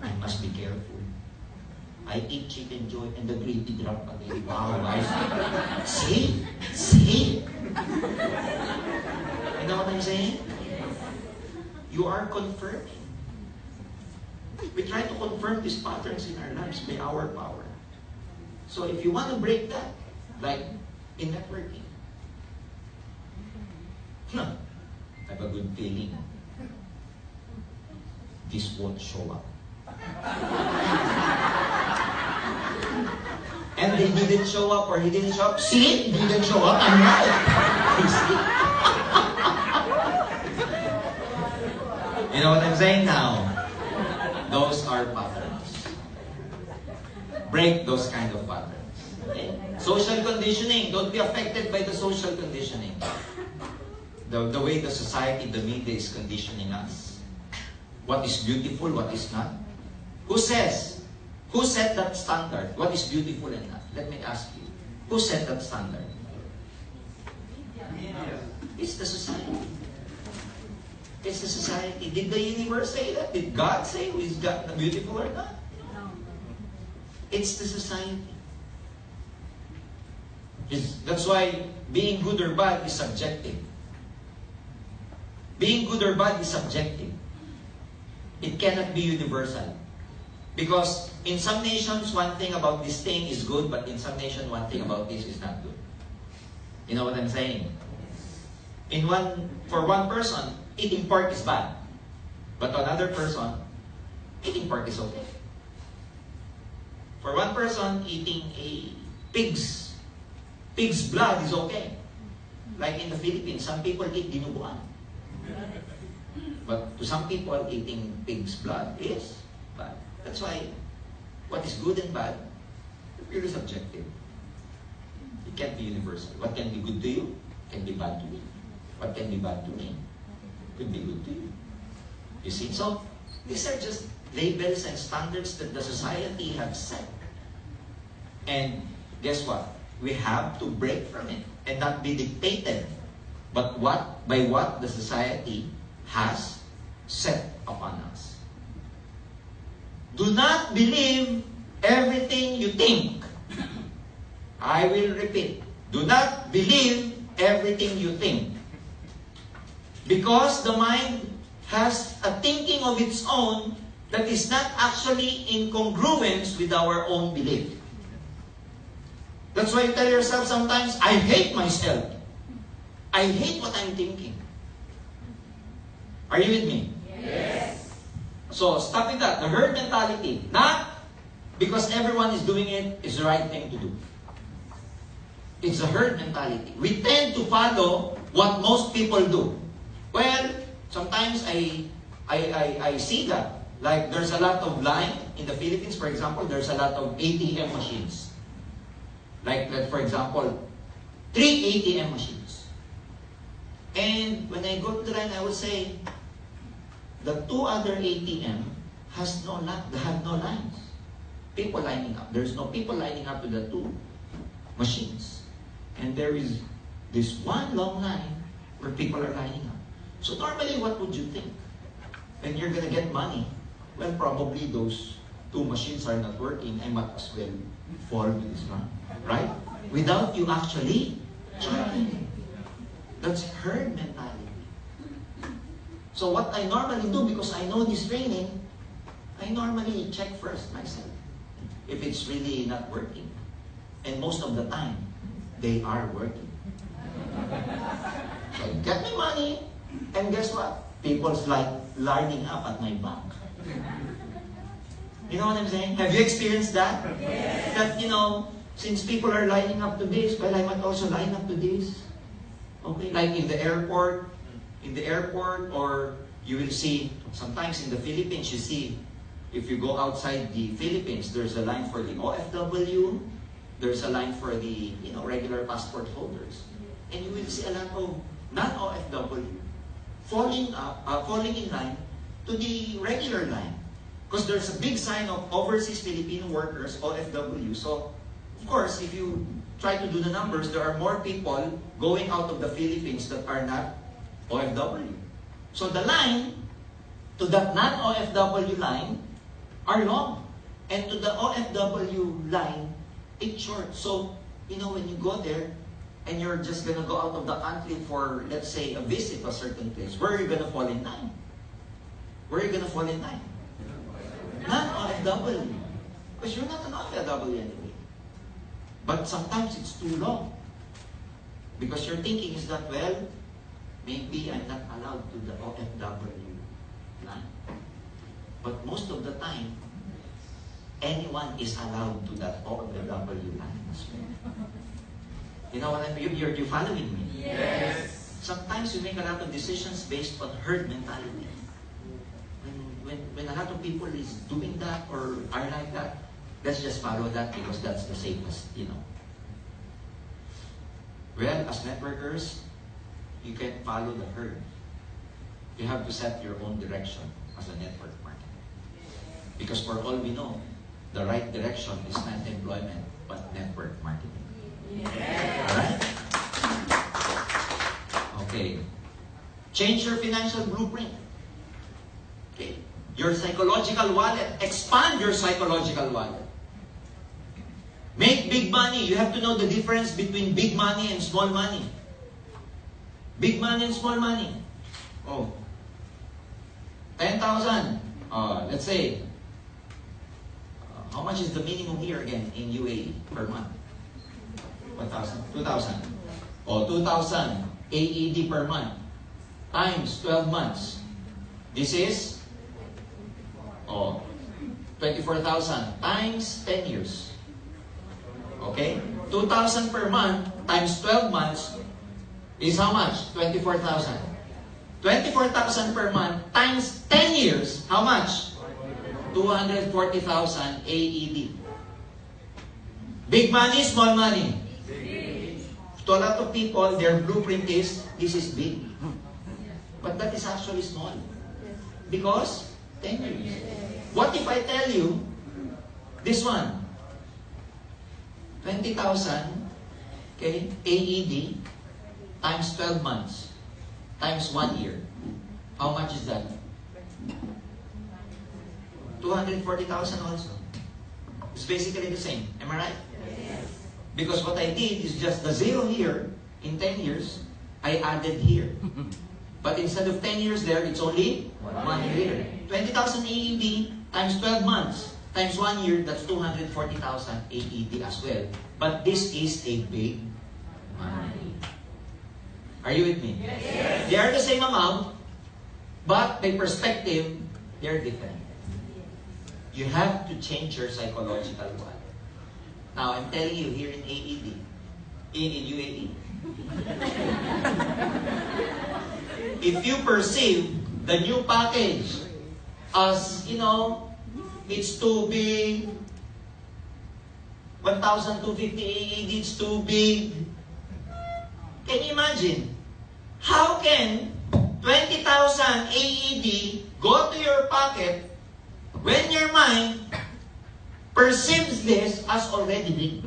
S1: I must be careful. I eat chicken joy and the gravy drop again. Wow, guys. See? See? You know what I'm saying? You are confirming. We try to confirm these patterns in our lives by our power. So if you want to break that, like in networking, I have a good feeling this won't show up. And they didn't show up or he didn't show up. See? He didn't show up. I'm right. You see? You know what I'm saying now? Those are patterns. Break those kind of patterns. Okay? Social conditioning. Don't be affected by the social conditioning. The way the society, the media is conditioning us. What is beautiful, what is not. Who says? Who set that standard? What is beautiful and not? Let me ask you. Who set that standard? It's the society. It's the society. Did the universe say that? Did God say who is God beautiful or not?
S2: No.
S1: It's the society. That's why being good or bad is subjective. Being good or bad is subjective. It cannot be universal. Because in some nations, one thing about this thing is good, but in some nations, one thing about this is not good. You know what I'm saying? For one person, eating pork is bad. But to another person, eating pork is okay. For one person, eating a pig's blood is okay. Like in the Philippines, some people eat dinuguan. But to some people, eating pig's blood is bad. That's why what is good and bad is purely subjective. It can't be universal. What can be good to you can be bad to me. What can be bad to me could be good to you. You see? So, these are just labels and standards that the society have set. And guess what? We have to break from it and not be dictated but by what the society has set upon us. Do not believe everything you think. I will repeat. Do not believe everything you think. Because the mind has a thinking of its own that is not actually in congruence with our own belief. That's why you tell yourself sometimes, I hate myself. I hate what I'm thinking. Are you with me?
S2: Yes.
S1: So, stop with that. The herd mentality. Not because everyone is doing it is the right thing to do. It's the herd mentality. We tend to follow what most people do. Well, sometimes I see that. Like, there's a lot of line in the Philippines, for example, there's a lot of ATM machines. Like, for example, 3 ATM machines. And when I go to the line, I would say, the 2 other ATM have no lines. People lining up. There's no people lining up to the 2 machines. And there is this one long line where people are lining up. So normally, what would you think? When you're going to get money, well, probably those 2 machines are not working. I might as well fall with this one. Right? Without you actually checking. That's herd mentality. So what I normally do, because I know this training, I normally check first myself if it's really not working. And most of the time, they are working. So I get my money, and guess what? People's like lining up at my back. You know what I'm saying? Have you experienced that?
S2: Yes.
S1: That, since people are lining up to this, well, I might also line up to this. Okay, like in the airport, or you will see, sometimes in the Philippines, you see, if you go outside the Philippines, there's a line for the OFW, there's a line for the, regular passport holders. And you will see a lot of non-OFW falling in line to the regular line. Because there's a big sign of overseas Filipino workers, OFW. So, of course, if you try to do the numbers, there are more people going out of the Philippines that are not OFW. So the line to that non-OFW line are long. And to the OFW line, it's short. So, you know, when you go there, and you're just going to go out of the country for, let's say, a visit to a certain place, where are you going to fall in line? Where are you going to fall in line? Non-OFW. Because you're not an OFW anyway. But sometimes it's too long. Because your thinking is that, well, maybe I'm not allowed to the OFW line. But most of the time, anyone is allowed to that OFW line as well. You know what I mean? You're following me?
S2: Yes.
S1: Sometimes you make a lot of decisions based on herd mentality. When a lot of people is doing that or are like that, let's just follow that because that's the safest, you know. Well, as networkers, you can follow the herd. You have to set your own direction as a network marketer. Because for all we know, the right direction is not employment, but network marketing.
S2: Yes.
S1: Alright? Okay. Change your financial blueprint. Okay. Your psychological wallet. Expand your psychological wallet. Make big money. You have to know the difference between big money and small money. Big money and small money. Oh. 10,000. Let's say, how much is the minimum here again in UAE per month? 1,000. 2,000. Oh, 2,000 AED per month times 12 months. This is 24,000 times 10 years. Okay? 2,000 per month times 12 months is how much? 24,000. 24,000 per month times 10 years, how much? 240,000 AED. Big money, small money? To a lot of people, their blueprint is, this is big. But that is actually small. Because 10 years. What if I tell you, this one, 20,000, okay, AED, times 12 months, times 1 year. How much is that? 240,000 also. It's basically the same. Am I right?
S2: Yes.
S1: Because what I did is just the zero here, in 10 years, I added here. But instead of 10 years there, it's only 1 year. 20,000 AED times 12 months times 1 year, that's 240,000 AED as well. But this is a big money. Are you with me?
S2: Yes.
S1: They are the same amount, but by perspective, they're different. You have to change your psychological one. Now, I'm telling you here in AED, in UAE, if you perceive the new package as, you know, it's too big, 1,250 AED, it's too big, can you imagine? How can 20,000 AED go to your pocket when your mind perceives this as already big?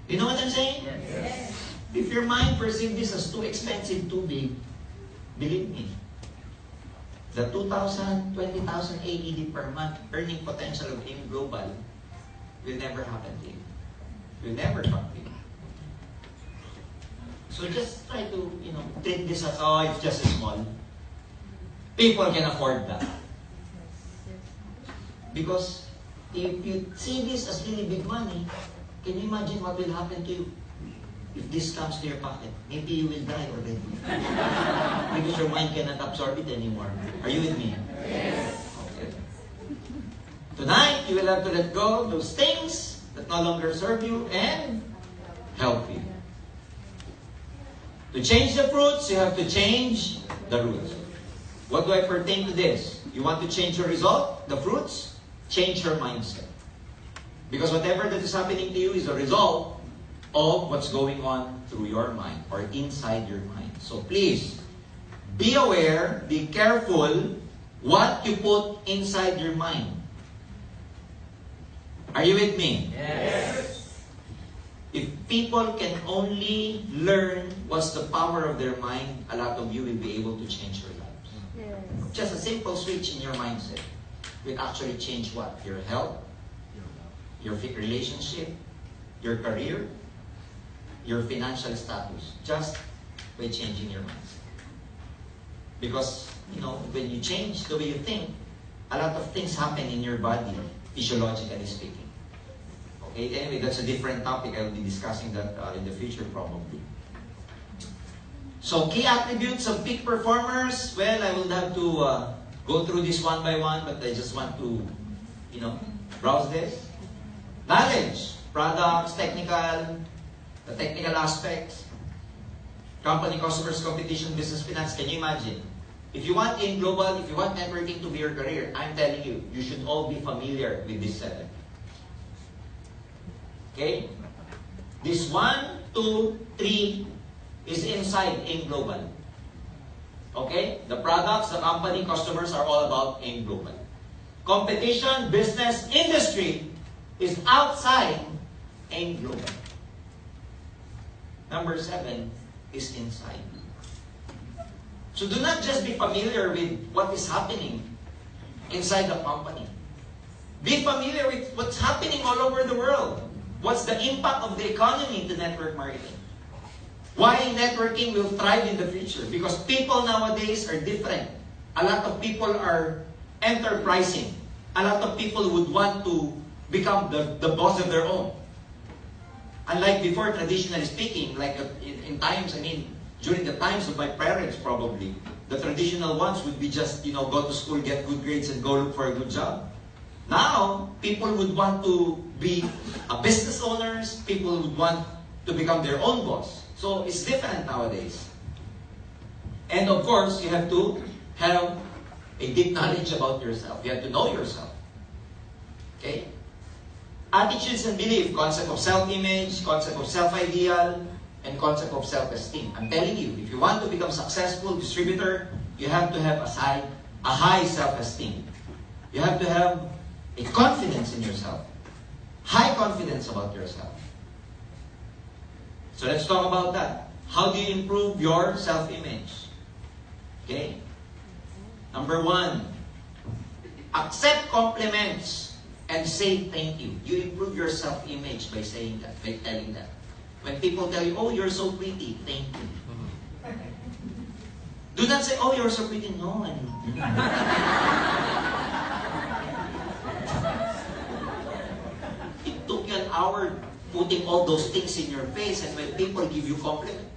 S1: You know what I'm saying?
S2: Yes.
S1: If your mind perceives this as too expensive, too big, believe me, the 2,000, 20,000 AED per month earning potential of AIM Global will never happen to you. Will never come to you. So just try to, you know, treat this as, oh, it's just small. People can afford that. Because if you see this as really big money, can you imagine what will happen to you if this comes to your pocket? Maybe you will die already. Because your mind cannot absorb it anymore. Are you with me?
S2: Yes.
S1: Okay. Tonight, you will have to let go of those things that no longer serve you and help you. To change the fruits, you have to change the roots. What do I pertain to this? You want to change your result, the fruits? Change your mindset. Because whatever that is happening to you is a result of what's going on through your mind or inside your mind. So please, be aware, be careful what you put inside your mind. Are you with me?
S2: Yes.
S1: If people can only learn what's the power of their mind, a lot of you will be able to change your lives.
S2: Yes.
S1: Just a simple switch in your mindset will actually change what? Your health, your relationship, your career, your financial status, just by changing your mindset. Because, when you change the way you think, a lot of things happen in your body, physiologically speaking. Okay, anyway, that's a different topic. I'll be discussing that in the future probably. So, key attributes of peak performers. Well, I will have to go through this one by one, but I just want to, browse this. Knowledge, products, the technical aspects, company, customers, competition, business, finance. Can you imagine? If you want global, if you want networking to be your career, I'm telling you, you should all be familiar with this 7. Okay? This 1, 2, 3 is inside AIM Global. Okay? The products, the company, customers are all about AIM Global. Competition, business, industry is outside AIM Global. Number 7 is inside. So do not just be familiar with what is happening inside the company. Be familiar with what's happening all over the world. What's the impact of the economy to network marketing? Why networking will thrive in the future? Because people nowadays are different. A lot of people are enterprising. A lot of people would want to become the boss of their own. Unlike before, traditionally speaking, like in times, during the times of my parents probably, the traditional ones would be just, go to school, get good grades, and go look for a good job. Now, people would want to be business owners, people would want to become their own boss. So, it's different nowadays. And of course, you have to have a deep knowledge about yourself. You have to know yourself. Okay? Attitudes and belief, concept of self-image, concept of self-ideal, and concept of self-esteem. I'm telling you, if you want to become a successful distributor, you have to have a high self-esteem. You have to have a confidence in yourself. High confidence about yourself. So let's talk about that. How do you improve your self-image? Okay? Number 1, accept compliments and say thank you. You improve your self-image by saying that, by telling that. When people tell you, oh, you're so pretty, thank you. Do not say, oh, you're so pretty. No, It took you an hour putting all those things in your face, and when people give you compliment.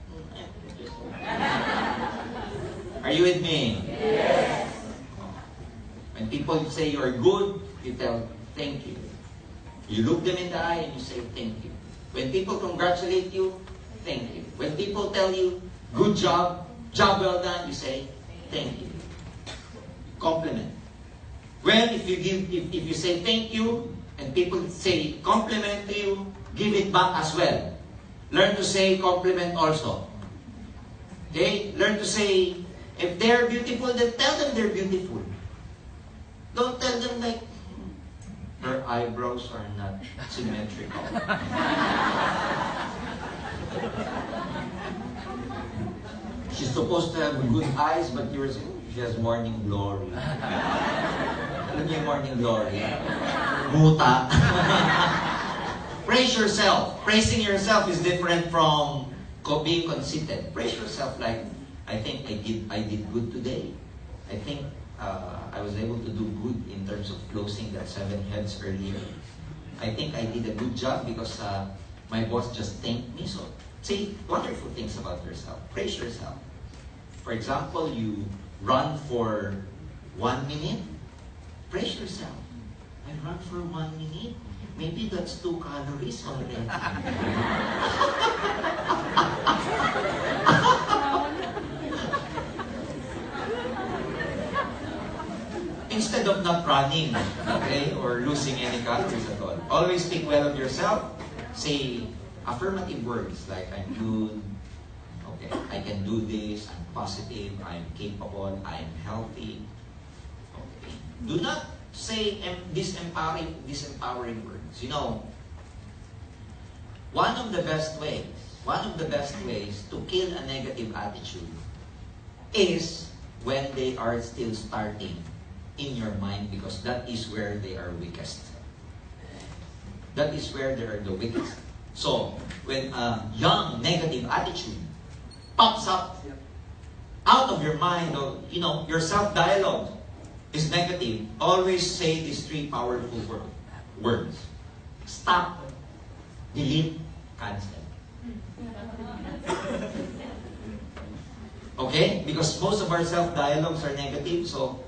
S1: Are you with me?
S2: Yes.
S1: When people say you're good, you tell thank you. You look them in the eye and you say thank you. When people congratulate you, thank you. When people tell you, good job, job well done, you say, thank you. Compliment. Well, if you say thank you, and people say compliment to you, give it back as well. Learn to say compliment also. Okay? Learn to say, if they're beautiful, then tell them they're beautiful. Don't tell them like, her eyebrows are not symmetrical. She's supposed to have good eyes, but you're saying, she has morning glory. Alam niyo yung morning glory? Muta. Praise yourself. Praising yourself is different from being conceited. Praise yourself like, I think I did good today. I think I was able to do good in terms of closing that 7 heads earlier. I think I did a good job because my boss just thanked me. So, say wonderful things about yourself. Praise yourself. For example, you run for 1 minute. Praise yourself. I run for 1 minute. Maybe that's 2 calories already. Instead of not running, okay, or losing any calories at all. Always speak well of yourself. Say affirmative words like, I'm good, okay, I can do this, I'm positive, I'm capable, I'm healthy. Okay. Do not say disempowering words. one of the best ways to kill a negative attitude is when they are still starting in your mind, because that is where they are weakest. That is where they are the weakest. So, when a young negative attitude pops up out of your mind, or your self-dialogue is negative, always say these three powerful words. Stop, delete, cancel. Okay? Because most of our self-dialogues are negative, so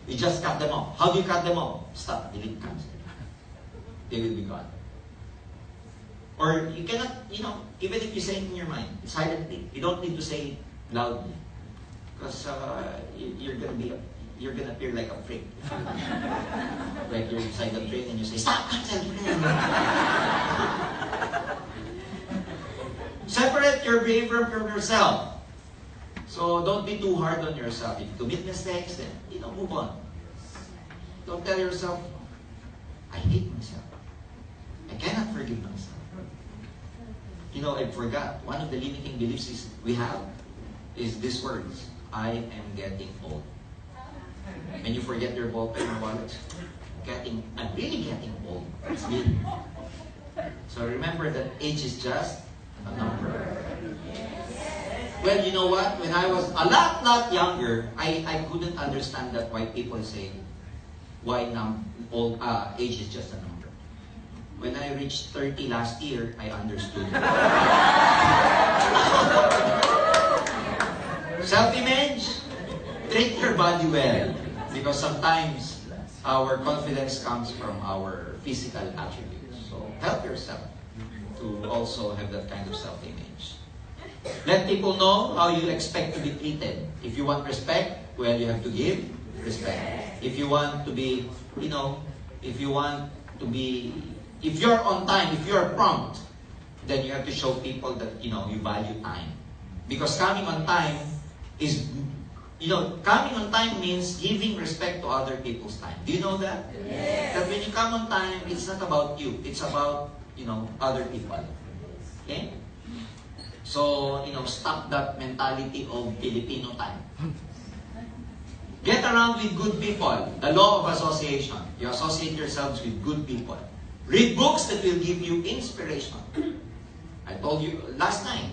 S1: you just cut them off. How do you cut them off? Stop, delete, cancel. They will be gone. Or you cannot, even if you say it in your mind, silently, you don't need to say it loudly. Because you're gonna appear like a freak. Like you're inside the train and you say, stop, cancel. Separate your behavior from yourself. So don't be too hard on yourself. If you commit mistakes, then move on. Don't tell yourself, I hate myself. I cannot forgive myself. I forgot. One of the limiting beliefs we have is these words. I am getting old. And you forget your ballpen or wallet. I'm really getting old. It's me. So remember that age is just a number. Well, you know what? When I was a lot younger, I couldn't understand that why people say age is just a number. When I reached 30 last year, I understood. Self-image, treat your body well. Because sometimes our confidence comes from our physical attributes. So help yourself to also have that kind of self-image. Let people know how you expect to be treated. If you want respect, well, you have to give respect. If you want to be, if you're on time, if you're prompt, then you have to show people that, you value time. Because coming on time means giving respect to other people's time. Do you know that?
S2: Yes.
S1: That when you come on time, it's not about you. It's about, other people. Okay? So, stop that mentality of Filipino time. Get around with good people. The law of association. You associate yourselves with good people. Read books that will give you inspiration. I told you last time,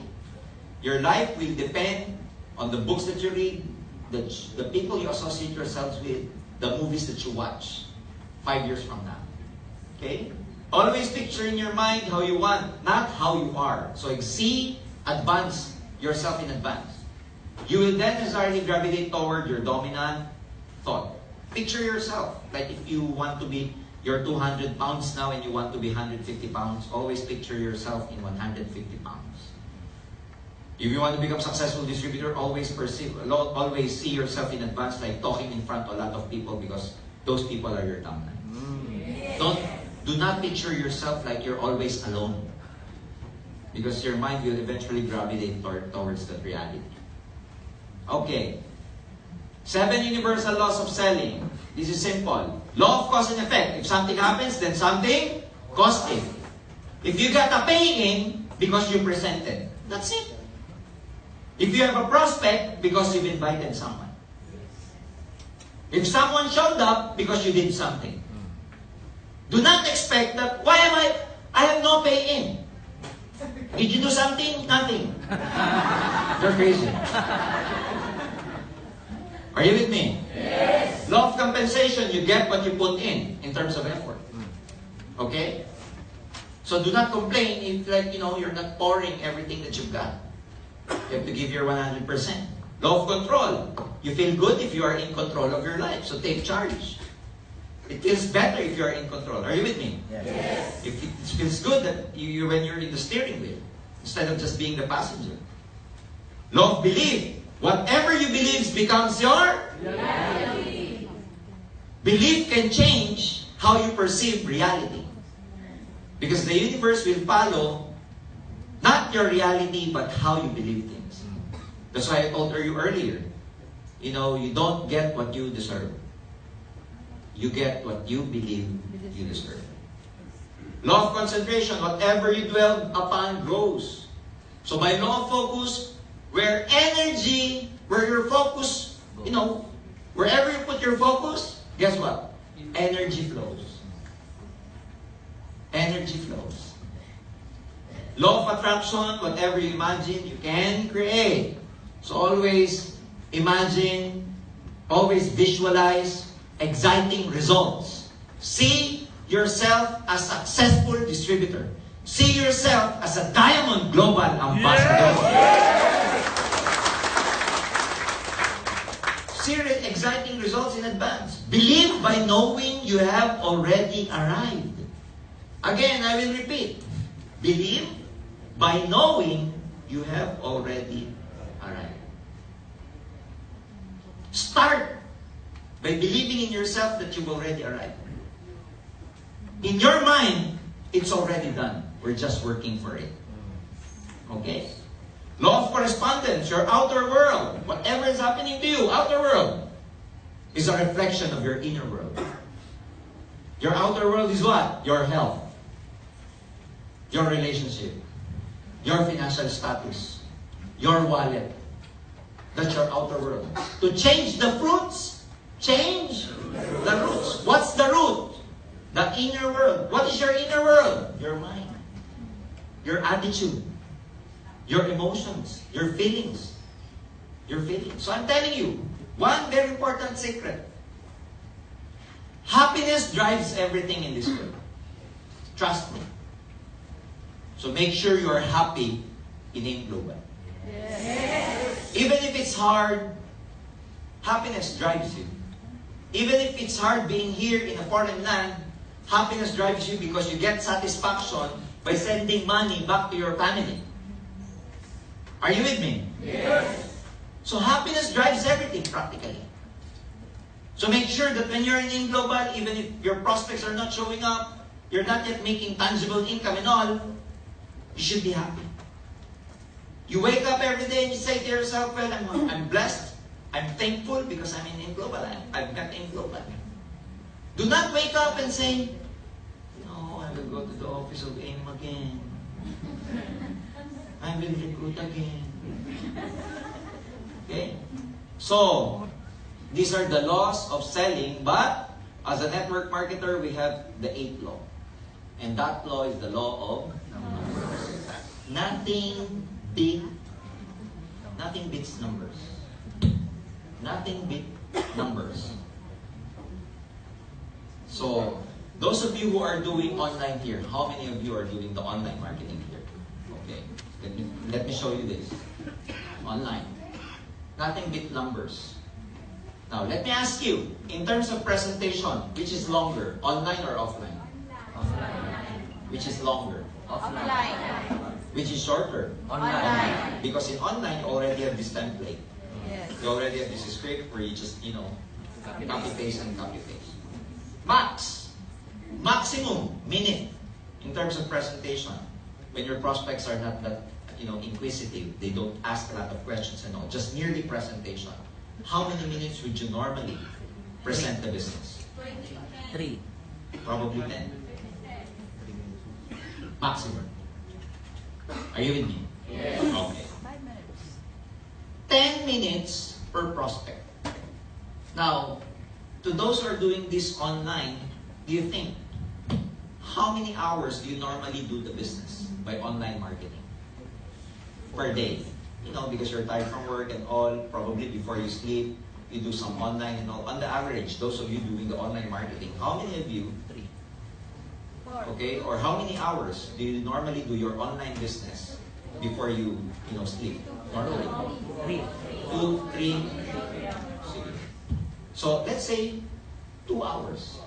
S1: your life will depend on the books that you read, the people you associate yourselves with, the movies that you watch 5 years from now. Okay? Always picture in your mind how you want, not how you are. So advance yourself in advance. You will then necessarily gravitate toward your dominant thought. Picture yourself. Like if you want to be, you're 200 pounds now and you want to be 150 pounds, always picture yourself in 150 pounds. If you want to become a successful distributor, always see yourself in advance like talking in front of a lot of people, because those people are your dominant. Do not picture yourself like you're always alone, because your mind will eventually gravitate towards that reality. Okay. 7 universal laws of selling. This is simple. Law of cause and effect. If something happens, then something costs it. If you got a pay-in, because you presented. That's it. If you have a prospect, because you've invited someone. If someone showed up, because you did something. Do not expect that, I have no pay-in. Did you do something? Nothing. You're crazy. Are you with me?
S2: Yes.
S1: Law of compensation, you get what you put in terms of effort. Okay? So do not complain if you're not pouring everything that you've got. You have to give your 100%. Law of control. You feel good if you are in control of your life. So take charge. It feels better if you are in control. Are you with me?
S2: Yes.
S1: It feels good that when you're in the steering wheel, instead of just being the passenger. Law of belief. Whatever you believe becomes your
S2: reality.
S1: Belief can change how you perceive reality. Because the universe will follow not your reality, but how you believe things. That's why I told you earlier, you don't get what you deserve. You get what you believe you deserve. Law of concentration, whatever you dwell upon grows. So by law of focus, where your focus, wherever you put your focus, guess what? Energy flows. Energy flows. Law of attraction, whatever you imagine, you can create. So always imagine, always visualize exciting results. See yourself as a successful distributor. See yourself as a Diamond Global Ambassador. See exciting results in advance. Believe by knowing you have already arrived. Again, I will repeat. Believe by knowing you have already arrived. Start by believing in yourself that you've already arrived. In your mind, it's already done. We're just working for it. Okay? Law of correspondence, your outer world, whatever is happening to you, outer world, is a reflection of your inner world. Your outer world is what? Your health, your relationship, your financial status, your wallet. That's your outer world. To change the fruits, change the roots. What's the root? The inner world. What is your inner world? Your mind, your attitude, your emotions, your feelings. Your feelings. So I'm telling you, one very important secret. Happiness drives everything in this world. Trust me. So make sure you are happy in AIM Global.
S2: Yes.
S1: Even if it's hard, happiness drives you. Even if it's hard being here in a foreign land, happiness drives you because you get satisfaction by sending money back to your family. Are you with me?
S2: Yes.
S1: So happiness drives everything practically. So make sure that when you're in AIM Global, even if your prospects are not showing up, you're not yet making tangible income and all, you should be happy. You wake up every day and you say to yourself, well, I'm blessed, I'm thankful because I'm in AIM Global, I've got AIM Global. Do not wake up and say, no, I will go to the office of AIM again. I will recruit again. Okay? So, these are the laws of selling, but as a network marketer, we have the 8th law. And that law is the law of numbers. Nothing beats numbers. Nothing beats numbers. So, those of you who are doing online here, how many of you are doing the online marketing here? Okay. Let me show you this. Online. Nothing beats numbers. Now, let me ask you, in terms of presentation, which is longer, online or offline?
S2: Offline.
S1: Which is longer?
S2: Offline.
S1: Which is shorter?
S2: Online.
S1: Because in online, you already have this template.
S2: Yes.
S1: You already have this script where you just, copy paste and copy paste. Maximum minute in terms of presentation. When your prospects are not that, inquisitive, they don't ask a lot of questions and all, just merely presentation. How many minutes would you normally present the business?
S3: 3.
S1: Probably 10. Maximum. Are you with me?
S2: Yes.
S1: Okay. 10 minutes per prospect. Now, to those who are doing this online, do you think, how many hours do you normally do the business by online marketing? Per day. Because you're tired from work and all, probably before you sleep, you do some online and all. On the average, those of you doing the online marketing, how many of you,
S3: 3.
S1: okay, or how many hours do you normally do your online business before you, sleep? Normally?
S3: 3.
S1: 2, 3. So, let's say 2 hours.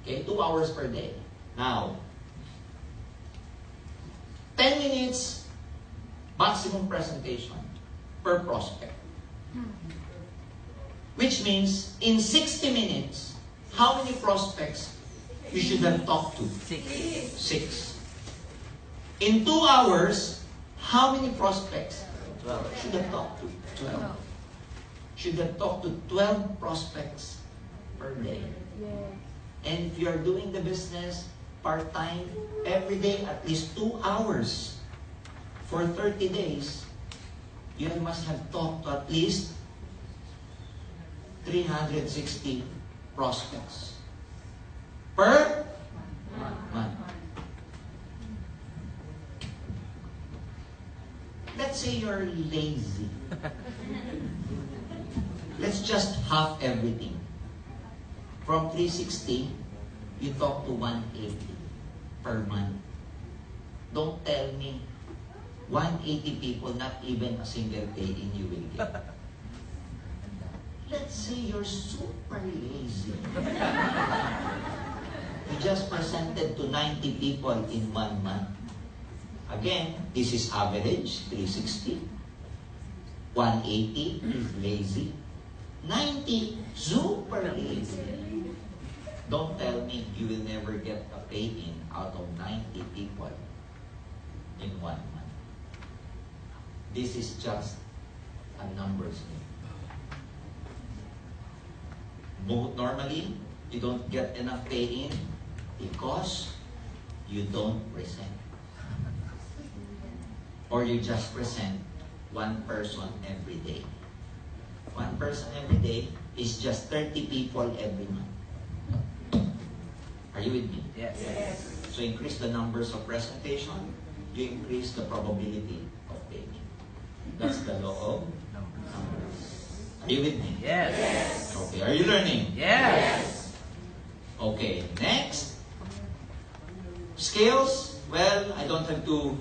S1: Okay, 2 hours per day. Now, 10 minutes maximum presentation per prospect. Which means, in 60 minutes, how many prospects you should have talked to?
S3: 6.
S1: 6. In 2 hours, how many prospects
S3: 12.
S1: should have talked to? 12. Should have talked to 12 prospects per day. And if you are doing the business part-time, every day, at least 2 hours for 30 days, you must have talked to at least 360 prospects per month. Let's say you're lazy. Let's just half everything. From 360, you talk to 180 per month. Don't tell me 180 people, not even a single pay-in you will get. Let's say you're super lazy. You just presented to 90 people in 1 month. Again, this is average, 360. 180 is lazy. 90, super lazy. Don't tell me you will never get a pay-in out of 90 people in 1 month. This is just a numbers game. Normally, you don't get enough pay-in because you don't present. Or you just present one person every day. One person every day is just 30 people every month. Are you with me?
S3: Yes.
S1: So increase the numbers of presentation, you increase the probability of paying. That's the law of numbers. Are you with me?
S3: Yes.
S1: Okay, are you learning?
S3: Yes.
S1: Okay, next. Skills. Well, I don't have to,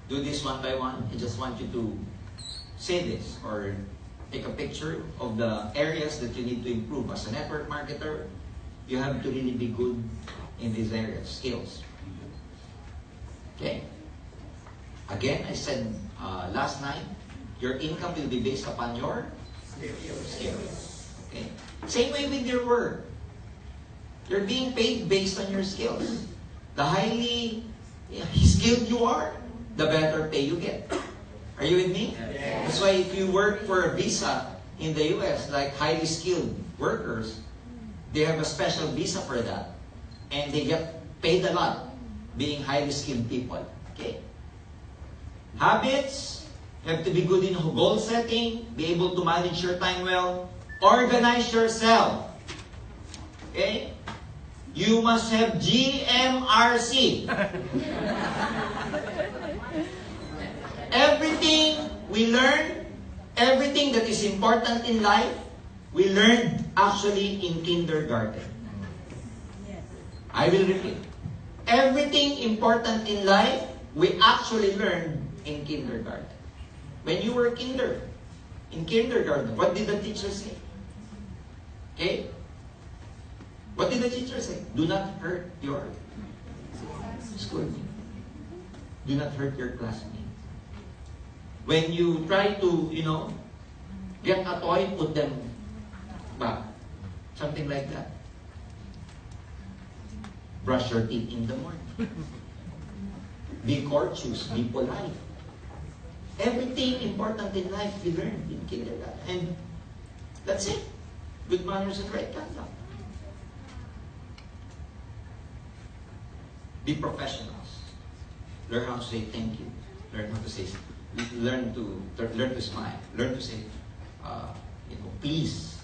S1: do this one by one. I just want you to say this or take a picture of the areas that you need to improve. As a network marketer, you have to really be good in these areas, skills. Okay? Again, I said last night, your income will be based upon your skills. Okay? Same way with your work. You're being paid based on your skills. The highly skilled you are, the better pay you get. Are you with me?
S3: Yes.
S1: That's why if you work for a visa in the US, like highly skilled workers, they have a special visa for that. And they get paid a lot being highly skilled people. Okay? Habits, you have to be good in goal setting, be able to manage your time well, organize yourself. Okay? You must have GMRC. Everything we learn, everything that is important in life, we learned actually in kindergarten. I will repeat. Everything important in life, we actually learned in kindergarten. When you were in kindergarten, what did the teacher say? Okay? What did the teacher say? Do not hurt your schoolmate. Do not hurt your classmate. When you try to, get a toy, put them back. Something like that. Brush your teeth in the morning. Be courteous, be polite. Everything important in life we learned in kindergarten. And that's it. Good manners and right conduct. Be professionals. Learn how to say thank you. Learn how to say, learn to smile. Learn to say, please.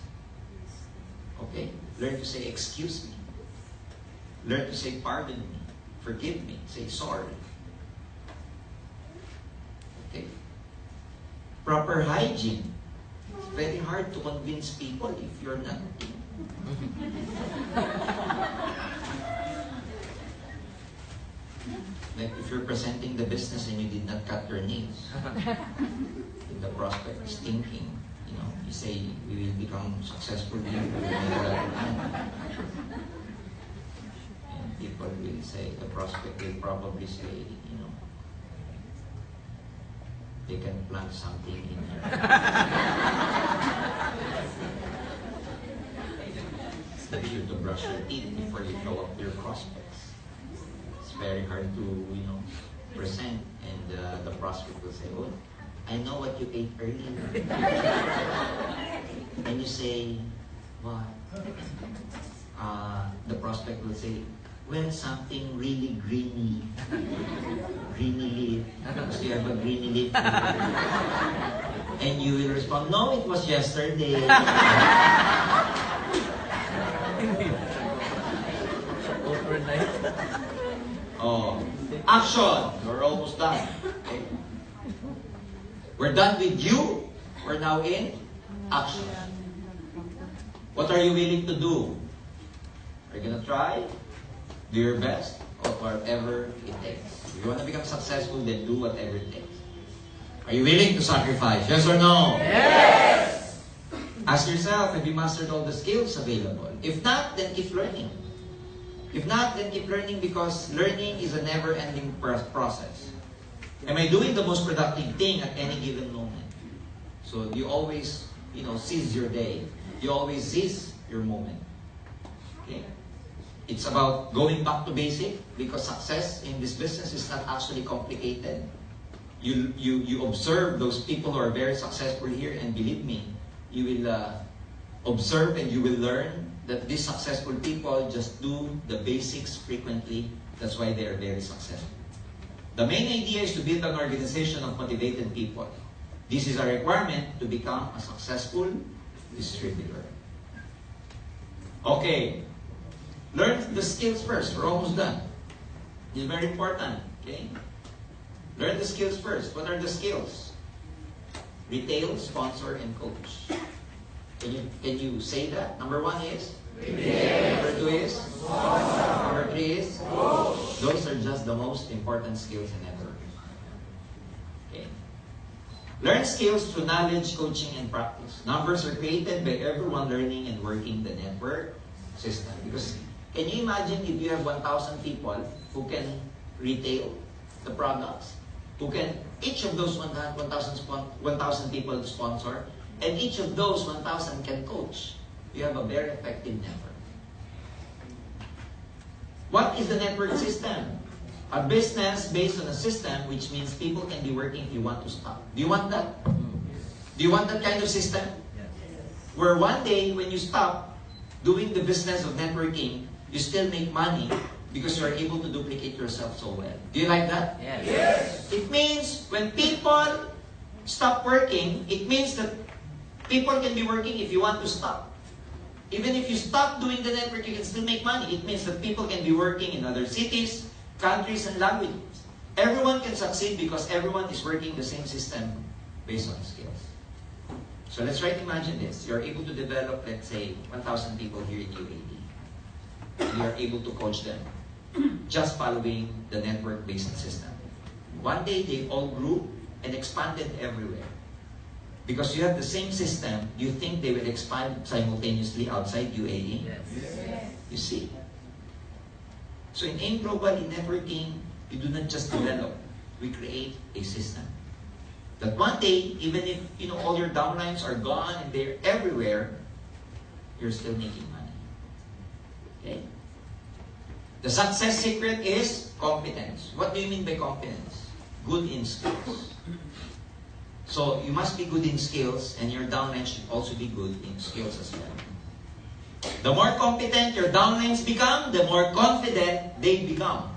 S1: Okay? Learn to say excuse me. Learn to say pardon me. Forgive me. Say sorry. Okay? Proper hygiene. It's very hard to convince people if you're not. Like if you're presenting the business and you did not cut your nails, the prospect is thinking, you say we will become successful here, we will make a lot of money. And people will say, the prospect will probably say, they can plant something in here. Make sure to brush your teeth before you show up your prospects. It's very hard to, present, and the prospect will say, oh, I know what you ate earlier. And you say, what? The prospect will say, Well, something really greeny. Greeny leaf. Because you have a greeny leaf. And you will respond, no, it was yesterday.
S4: Overnight.
S1: Oh, action! We're almost done. Okay. We're done with you. We're now in action. What are you willing to do? Are you gonna try? Do your best, or whatever it takes. If you want to become successful, then do whatever it takes. Are you willing to sacrifice? Yes or no?
S3: Yes!
S1: Ask yourself, have you mastered all the skills available? If not, then keep learning. If not, then keep learning, because learning is a never-ending process. Am I doing the most productive thing at any given moment? So you always, seize your day. You always seize your moment. Okay? It's about going back to basic, because success in this business is not actually complicated. You observe those people who are very successful here, and believe me, you will observe and you will learn that these successful people just do the basics frequently. That's why they are very successful. The main idea is to build an organization of motivated people. This is a requirement to become a successful distributor. Okay. Learn the skills first. We're almost done. It's very important. Okay? Learn the skills first. What are the skills? Retail, sponsor, and coach. Can you say that? Number 1 is? Retail. Number 2 is? Sponsor. Number 3 is? Coach. Those are just the most important skills in networking. Okay. Learn skills through knowledge, coaching, and practice. Numbers are created by everyone learning and working the network system. Because can you imagine if you have 1,000 people who can retail the products, who can, each of those 1,000 people sponsor, and each of those 1,000 can coach. You have a very effective network. What is the network system? A business based on a system, which means people can be working if you want to stop. Do you want that? Do you want that kind of system? Where one day when you stop doing the business of networking, you still make money because you are able to duplicate yourself so well. Do you like that?
S4: Yes.
S3: Yes!
S1: It means when people stop working, it means that people can be working if you want to stop. Even if you stop doing the network, you can still make money. It means that people can be working in other cities, countries, and languages. Everyone can succeed because everyone is working the same system based on skills. So let's try to imagine this. You're able to develop, let's say, 1,000 people here in UAE. And you are able to coach them just following the network-based system. One day, they all grew and expanded everywhere. Because you have the same system, do you think they will expand simultaneously outside UAE?
S4: Yes.
S2: Yes.
S1: You see? So in AIM Global, in networking, we do not just develop, we create a system. That one day, even if all your downlines are gone and they're everywhere, you're still making money. Okay? The success secret is competence. What do you mean by competence? Good in skills. So you must be good in skills, and your downline should also be good in skills as well. The more competent your downlines become, the more confident they become.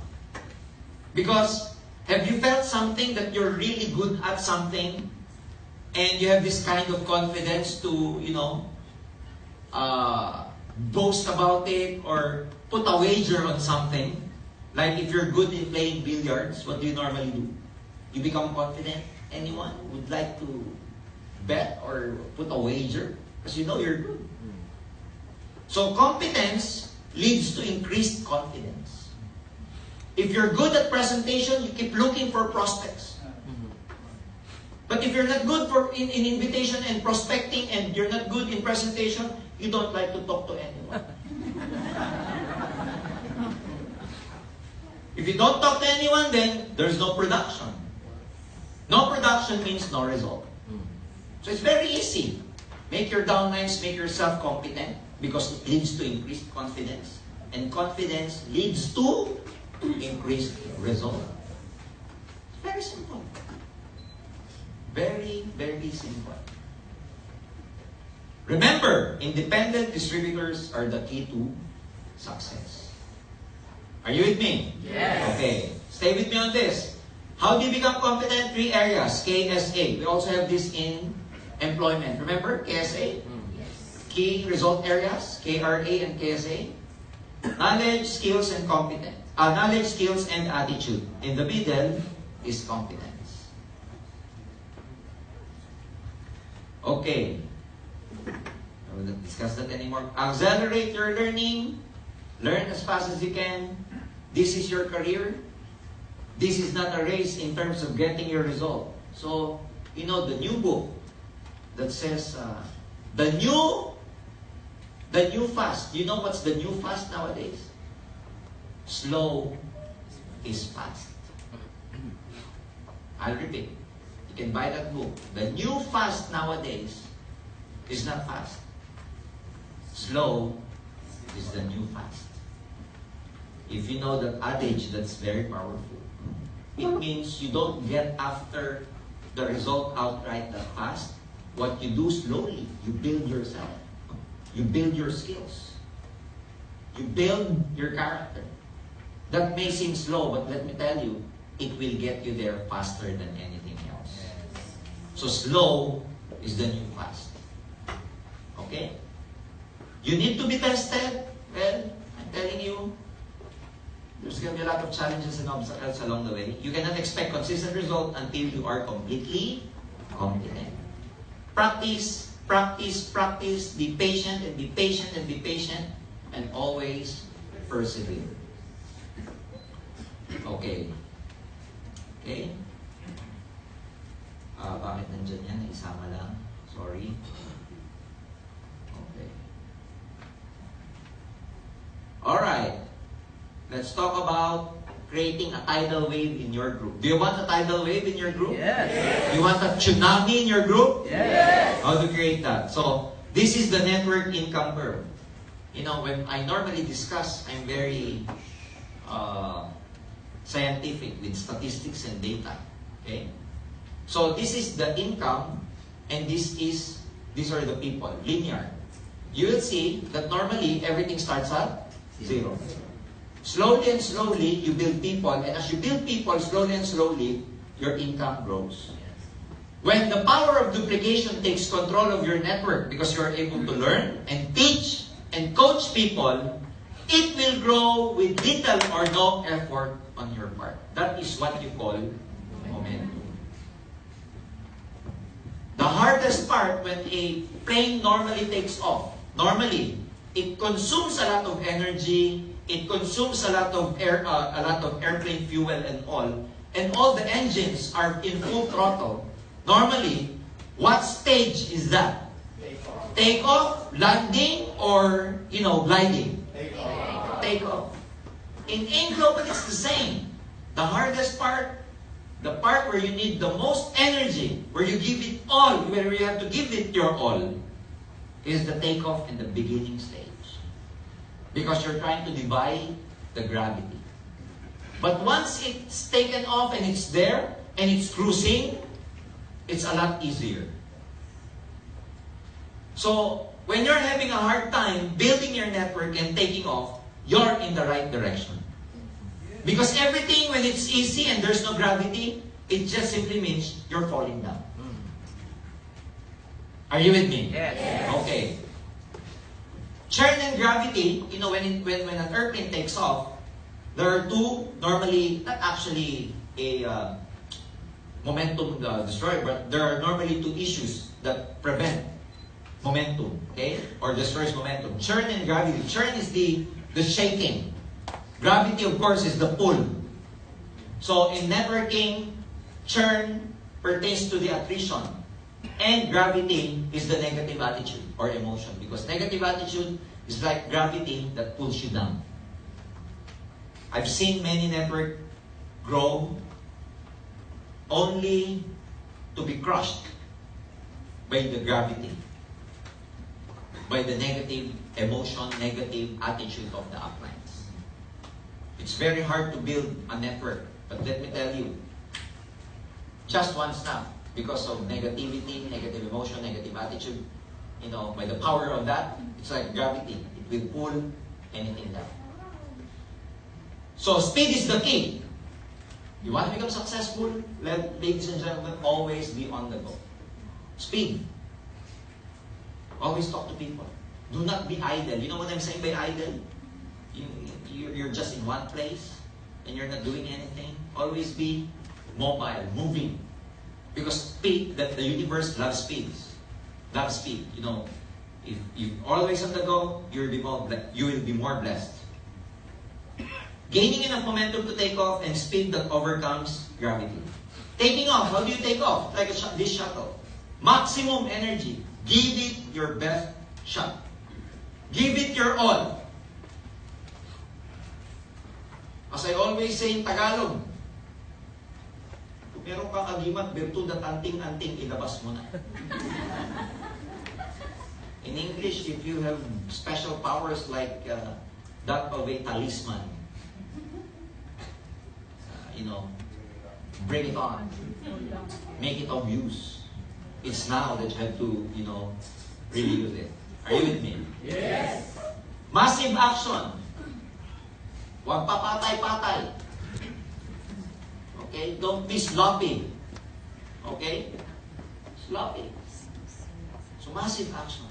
S1: Because have you felt something that you're really good at something, and you have this kind of confidence to, boast about it or put a wager on something? Like if you're good in playing billiards, what do you normally do? You become confident. Anyone would like to bet or put a wager? Because you know you're good. So competence leads to increased confidence. If you're good at presentation, you keep looking for prospects. But if you're not good in invitation and prospecting, and you're not good in presentation, you don't like to talk to anyone. If you don't talk to anyone, then there's no production. No production means no result. So it's very easy. Make your downlines, make yourself competent, because it leads to increased confidence. And confidence leads to increased result. Very simple. Very, very simple. Remember, independent distributors are the key to success. Are you with me?
S4: Yes.
S1: Okay. Stay with me on this. How do you become competent? 3 areas. KSA. We also have this in employment. Remember KSA? Key result areas. KRA and KSA. Knowledge, skills, and competence. Knowledge, skills, and attitude. In the middle is competence. Okay. I will not discuss that anymore. Accelerate your learning. Learn as fast as you can. This is your career. This is not a race in terms of getting your result. So, you know, the new book that says, the new fast. You know what's the new fast nowadays? Slow is fast. I'll repeat. You can buy that book. The new fast nowadays is not fast. Slow is the new fast. If you know that adage, that's very powerful. It means you don't get after the result outright that fast. What you do slowly, you build yourself. You build your skills. You build your character. That may seem slow, but let me tell you, it will get you there faster than anything else. So slow is the new fast. Okay? You need to be tested. Well, I'm telling you, there's going to be a lot of challenges and obstacles along the way. You cannot expect consistent result until you are completely competent. Practice, practice, practice. Be patient and be patient and be patient. And always persevere. Okay. Okay? Bakit nandyan yan? Isama lang. Sorry. Okay. Alright. Let's talk about creating a tidal wave in your group. Do you want a tidal wave in your group?
S4: Yes.
S1: Do you want a tsunami in your group?
S4: Yes.
S1: How to create that? So, this is the network income curve. You know, when I normally discuss, I'm very scientific with statistics and data. Okay? So, this is the income, and these are the people, linear. You will see that normally everything starts at 0. Slowly and slowly, you build people, and as you build people, slowly and slowly, your income grows. When the power of duplication takes control of your network because you are able to learn and teach and coach people, it will grow with little or no effort on your part. That is what you call momentum. The hardest part when a plane normally takes off, normally, it consumes a lot of energy, it consumes a lot of airplane fuel and all the engines are in full throttle. Normally, what stage is that? Take-off, landing, or, gliding? Take-off. In global, it's the same. The hardest part, the part where you need the most energy, where you give it all, where you have to give it your all, is the take-off in the beginning stage. Because you're trying to defy the gravity. But once it's taken off and it's there, and it's cruising, it's a lot easier. So, when you're having a hard time building your network and taking off, you're in the right direction. Because everything, when it's easy and there's no gravity, it just simply means you're falling down. Are you with me?
S4: Yes.
S1: Okay. Churn and gravity, when an airplane takes off, there are two, normally, not actually a momentum destroyer, but there are normally two issues that prevent momentum, okay? Or destroys momentum. Churn and gravity. Churn is the shaking. Gravity, of course, is the pull. So, in networking, churn pertains to the attrition. And gravity is the negative attitude or emotion. Because negative attitude is like gravity that pulls you down. I've seen many networks grow only to be crushed by the gravity, by the negative emotion, negative attitude of the uplines. It's very hard to build a network, but let me tell you, just one snap, because of negativity, negative emotion, negative attitude, by the power of that, it's like gravity. It will pull anything down. So speed is the key. You want to become successful? Ladies and gentlemen, always be on the go. Speed. Always talk to people. Do not be idle. You know what I'm saying by idle? You're just in one place and you're not doing anything. Always be mobile, moving. Because speed, the universe loves speed. Loves speed. You know, if you're always on the go, you will be more blessed. Gaining enough momentum to take off and speed that overcomes gravity. Taking off, how do you take off? Like this shuttle. Maximum energy. Give it your best shot. Give it your all. As I always say in Tagalog, kung meron kang agimat, virtud at anting-anting, ilabas mo na. In English, if you have special powers like that of a talisman, bring it on. Make it of use. It's now that you have to, really use it. Are you with me?
S3: Yes.
S1: Massive action. Huwag papatay-patay. Okay? Don't be sloppy. Okay? Sloppy. So massive action.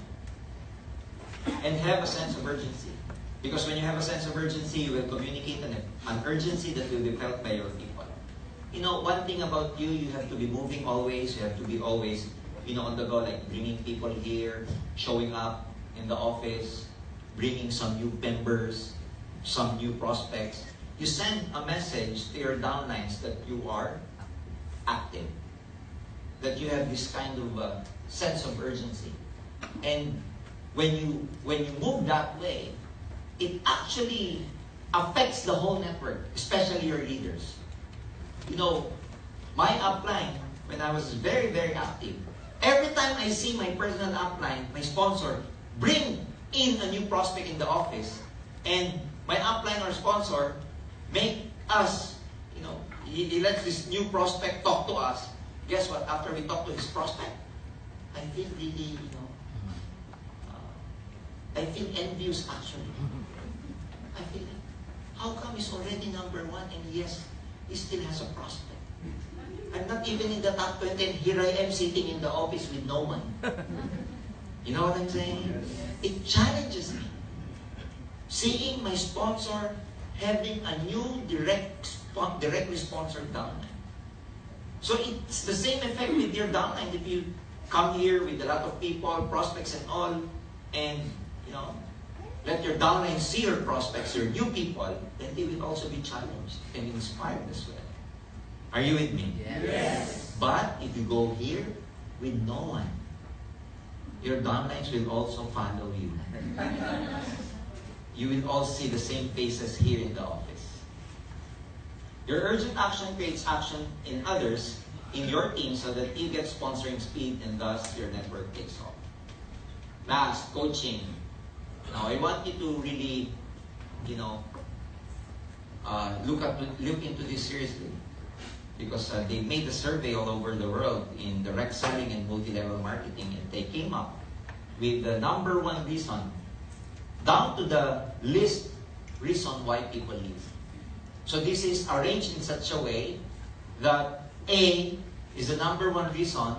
S1: And have a sense of urgency. Because when you have a sense of urgency, you will communicate an urgency that will be felt by your people. One thing about you, you have to be moving always. You have to be always, on the go, like bringing people here, showing up in the office, bringing some new members, some new prospects. You send a message to your downlines that you are active, that you have this kind of sense of urgency. And when you move that way, it actually affects the whole network, especially your leaders. My upline, when I was very, very active, every time I see my personal upline, my sponsor, bring in a new prospect in the office, and my upline or sponsor make us, he lets this new prospect talk to us. Guess what? After we talk to his prospect, I feel really, I feel envious actually. I feel, how come he's already number one and yes, he still has a prospect? I'm not even in the top 20 and here I am sitting in the office with no one. You know what I'm saying? It challenges me. Seeing my sponsor having a new directly sponsored downline. So it's the same effect with your downline. If you come here with a lot of people, prospects and all, and let your downline see your prospects, your new people, then they will also be challenged and inspired as well. Are you with me?
S3: Yes.
S1: But if you go here with no one, your downlines will also follow you. You will all see the same faces here in the office. Your urgent action creates action in others, in your team, so that you get sponsoring speed and thus your network takes off. Last, coaching. Now, I want you to really, look into this seriously. Because they made a survey all over the world in direct selling and multi-level marketing, and they came up with the number one reason, down to the least reason why people leave. So this is arranged in such a way that A is the number one reason,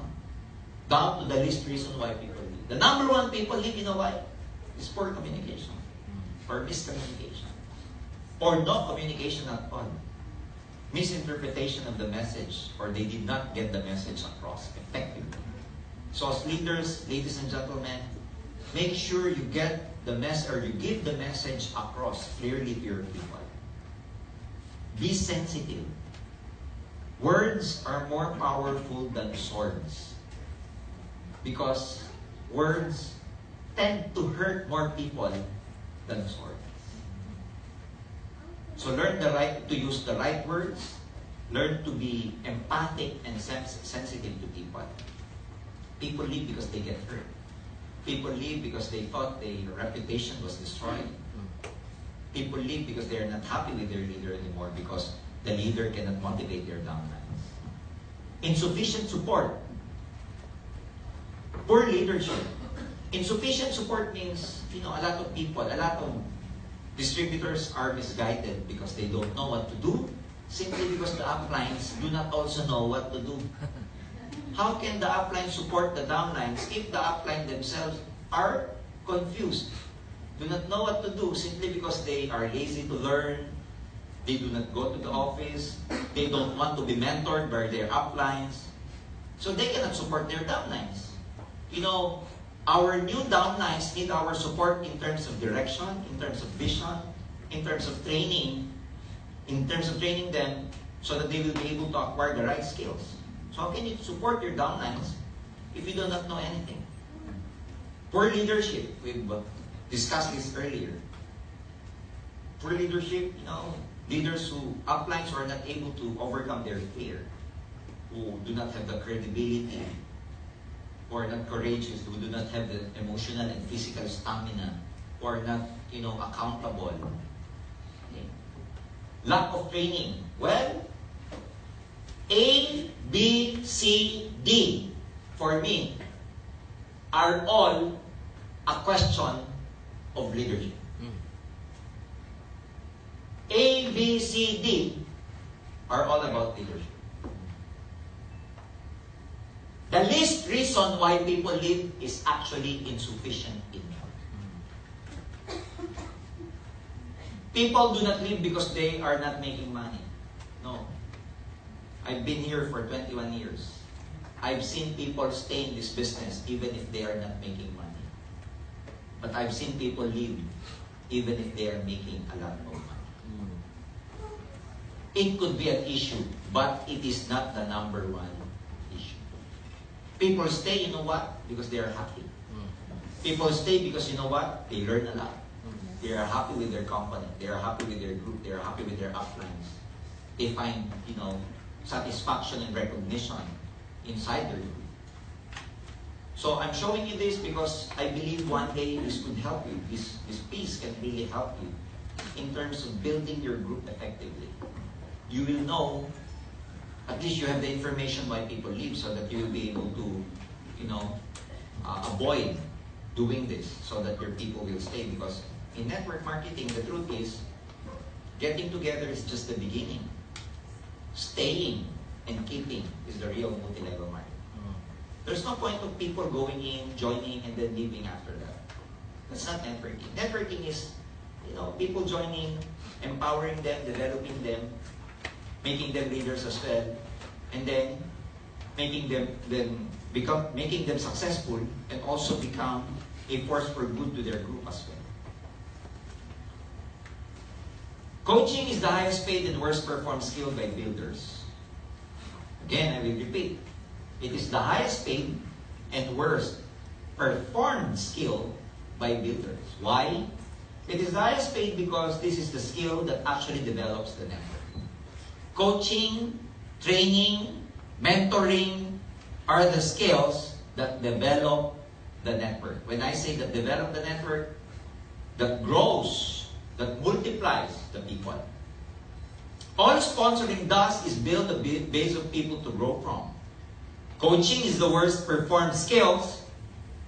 S1: down to the least reason why people leave. The number one people leave, you know why? It's poor communication, or miscommunication, or no communication at all. Misinterpretation of the message, or they did not get the message across effectively. So as leaders, ladies and gentlemen, make sure you get the message, or you give the message across clearly to your people. Be sensitive. Words are more powerful than swords, because words tend to hurt more people than swords. So learn to use the right words. Learn to be empathic and sensitive to people. People leave because they get hurt. People leave because they thought their reputation was destroyed. People leave because they are not happy with their leader anymore, because the leader cannot motivate their downlines. Insufficient support. Poor leadership. Insufficient support means, a lot of people, a lot of Distributors are misguided because they don't know what to do, simply because the uplines do not also know what to do. How can the upline support the downlines if the upline themselves are confused, do not know what to do simply because they are lazy to learn, they do not go to the office, they don't want to be mentored by their uplines, so they cannot support their downlines. You know, our new downlines need our support in terms of direction, in terms of vision, in terms of training, them so that they will be able to acquire the right skills. So how can you support your downlines if you do not know anything? Poor leadership, we've discussed this earlier. Poor leadership, you know, leaders who, uplines who are not able to overcome their fear, who do not have the credibility, who are not courageous, who do not have the emotional and physical stamina, who are not, you know, accountable. Okay. Lack of training. Well, A, B, C, D, for me, are all a question of leadership. A, B, C, D are all about leadership. The least reason why people leave is actually insufficient income. People do not leave because they are not making money. No. I've been here for 21 years. I've seen people stay in this business even if they are not making money. But I've seen people leave even if they are making a lot of money. It could be an issue, but it is not the number one issue. People stay, you know what? Because they are happy. People stay because, you know what? They learn a lot. They are happy with their company. They are happy with their group. They are happy with their uplines. They find, you know, satisfaction and recognition inside their group. So I'm showing you this because I believe one day this could help you. This piece can really help you in terms of building your group effectively. You will know, at least you have the information why people leave so that you will be able to, you know, avoid doing this so that your people will stay. Because in network marketing, the truth is, getting together is just the beginning. Staying and keeping is the real multi-level marketing. There's no point of people going in, joining, and then leaving after that. That's not networking. Networking is, you know, people joining, empowering them, developing them, making them leaders as well, and then making them successful, and also become a force for good to their group as well. Coaching is the highest paid and worst performed skill by builders. Again, I will repeat. It is the highest paid and worst performed skill by builders. Why? It is the highest paid because this is the skill that actually develops the network. Coaching, training, mentoring are the skills that develop the network. When I say that develop the network, that grows, that multiplies the people. All sponsoring does is build a base of people to grow from. Coaching is the worst performed skills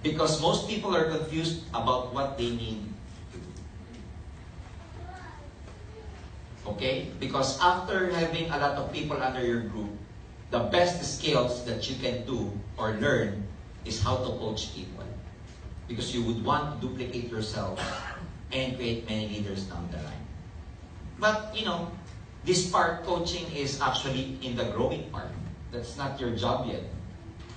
S1: because most people are confused about what they need to do. Okay? Because after having a lot of people under your group, the best skills that you can do or learn is how to coach people. Because you would want to duplicate yourself and create many leaders down the line. But, you know, this part, coaching, is actually in the growing part. That's not your job yet.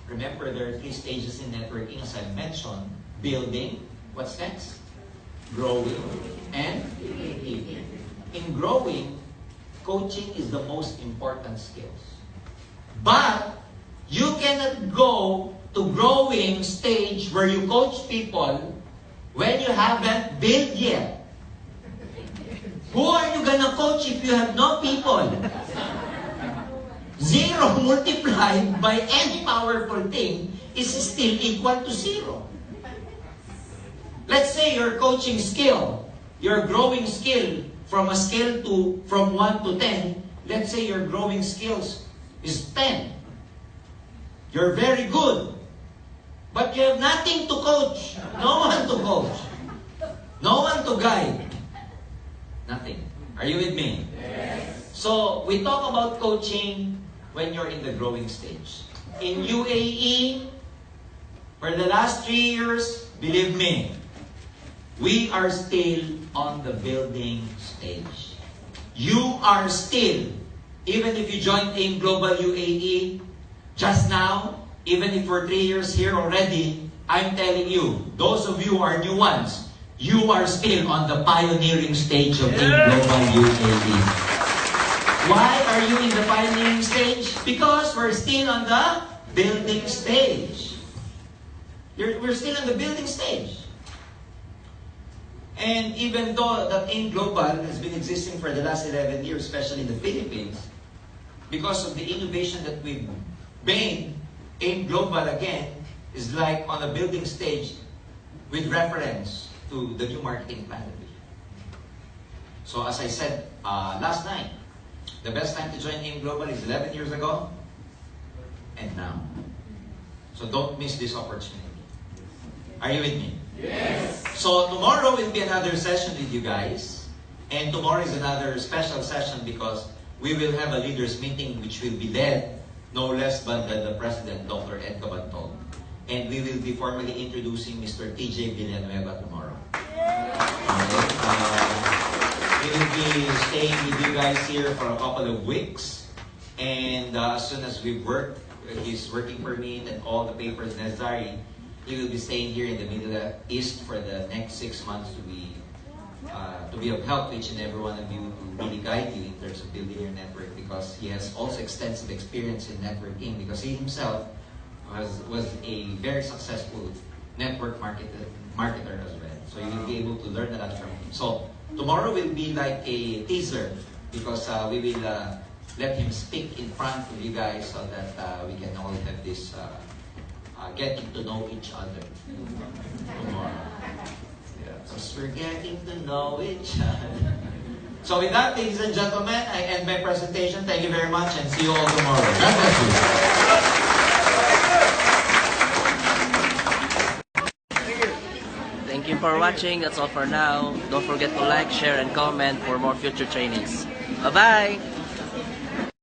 S1: Remember, there are 3 stages in networking, as I mentioned. Building, what's next? Growing, and keeping. In growing, coaching is the most important skills. But, you cannot go to growing stage where you coach people when you haven't built yet. Who are you gonna coach if you have no people? 0 multiplied by any powerful thing is still equal to 0. Let's say your coaching skill, your growing skill from 1 to 10, let's say your growing skills is 10. You're very good. But you have nothing to coach. No one to coach. No one to guide. Nothing. Are you with me? So, we talk about coaching when you're in the growing stage. In UAE, for the last 3 years, believe me, we are still on the building stage. You are still, even if you joined AIM Global UAE, just now, even if we're 3 years here already, I'm telling you, those of you who are new ones, you are still on the pioneering stage of AIM Global UAE. Why are you in the pioneering stage? Because we're still on the building stage. We're still on the building stage. And even though that AIM Global has been existing for the last 11 years, especially in the Philippines, because of the innovation that we've made, AIM Global again is like on a building stage with reference to the new marketing plan that we have. So as I said last night, the best time to join AIM Global is 11 years ago and now. So don't miss this opportunity. Are you with me?
S3: Yes.
S1: So tomorrow will be another session with you guys. And tomorrow is another special session because we will have a leaders meeting which will be led no less than the President, Dr. Ed Cabantog. And we will be formally introducing Mr. TJ Villanueva tomorrow. We will be staying with you guys here for a couple of weeks. And as soon as we work, his working permit and all the papers necessary, he will be staying here in the Middle East for the next 6 months to be of help to each and every one of you, to really guide you in terms of building your network, because he has also extensive experience in networking, because he himself was a very successful network marketer as well. So you will be able to learn a lot from him. So tomorrow will be like a teaser, because we will let him speak in front of you guys so that we can all have this getting to know each other tomorrow. Because we're getting to know each other. So with that, ladies and gentlemen, I end my presentation. Thank you very much and see you all tomorrow. God bless you.
S4: Thank you for watching. That's all for now. Don't forget to like, share, and comment for more future trainings. Bye-bye!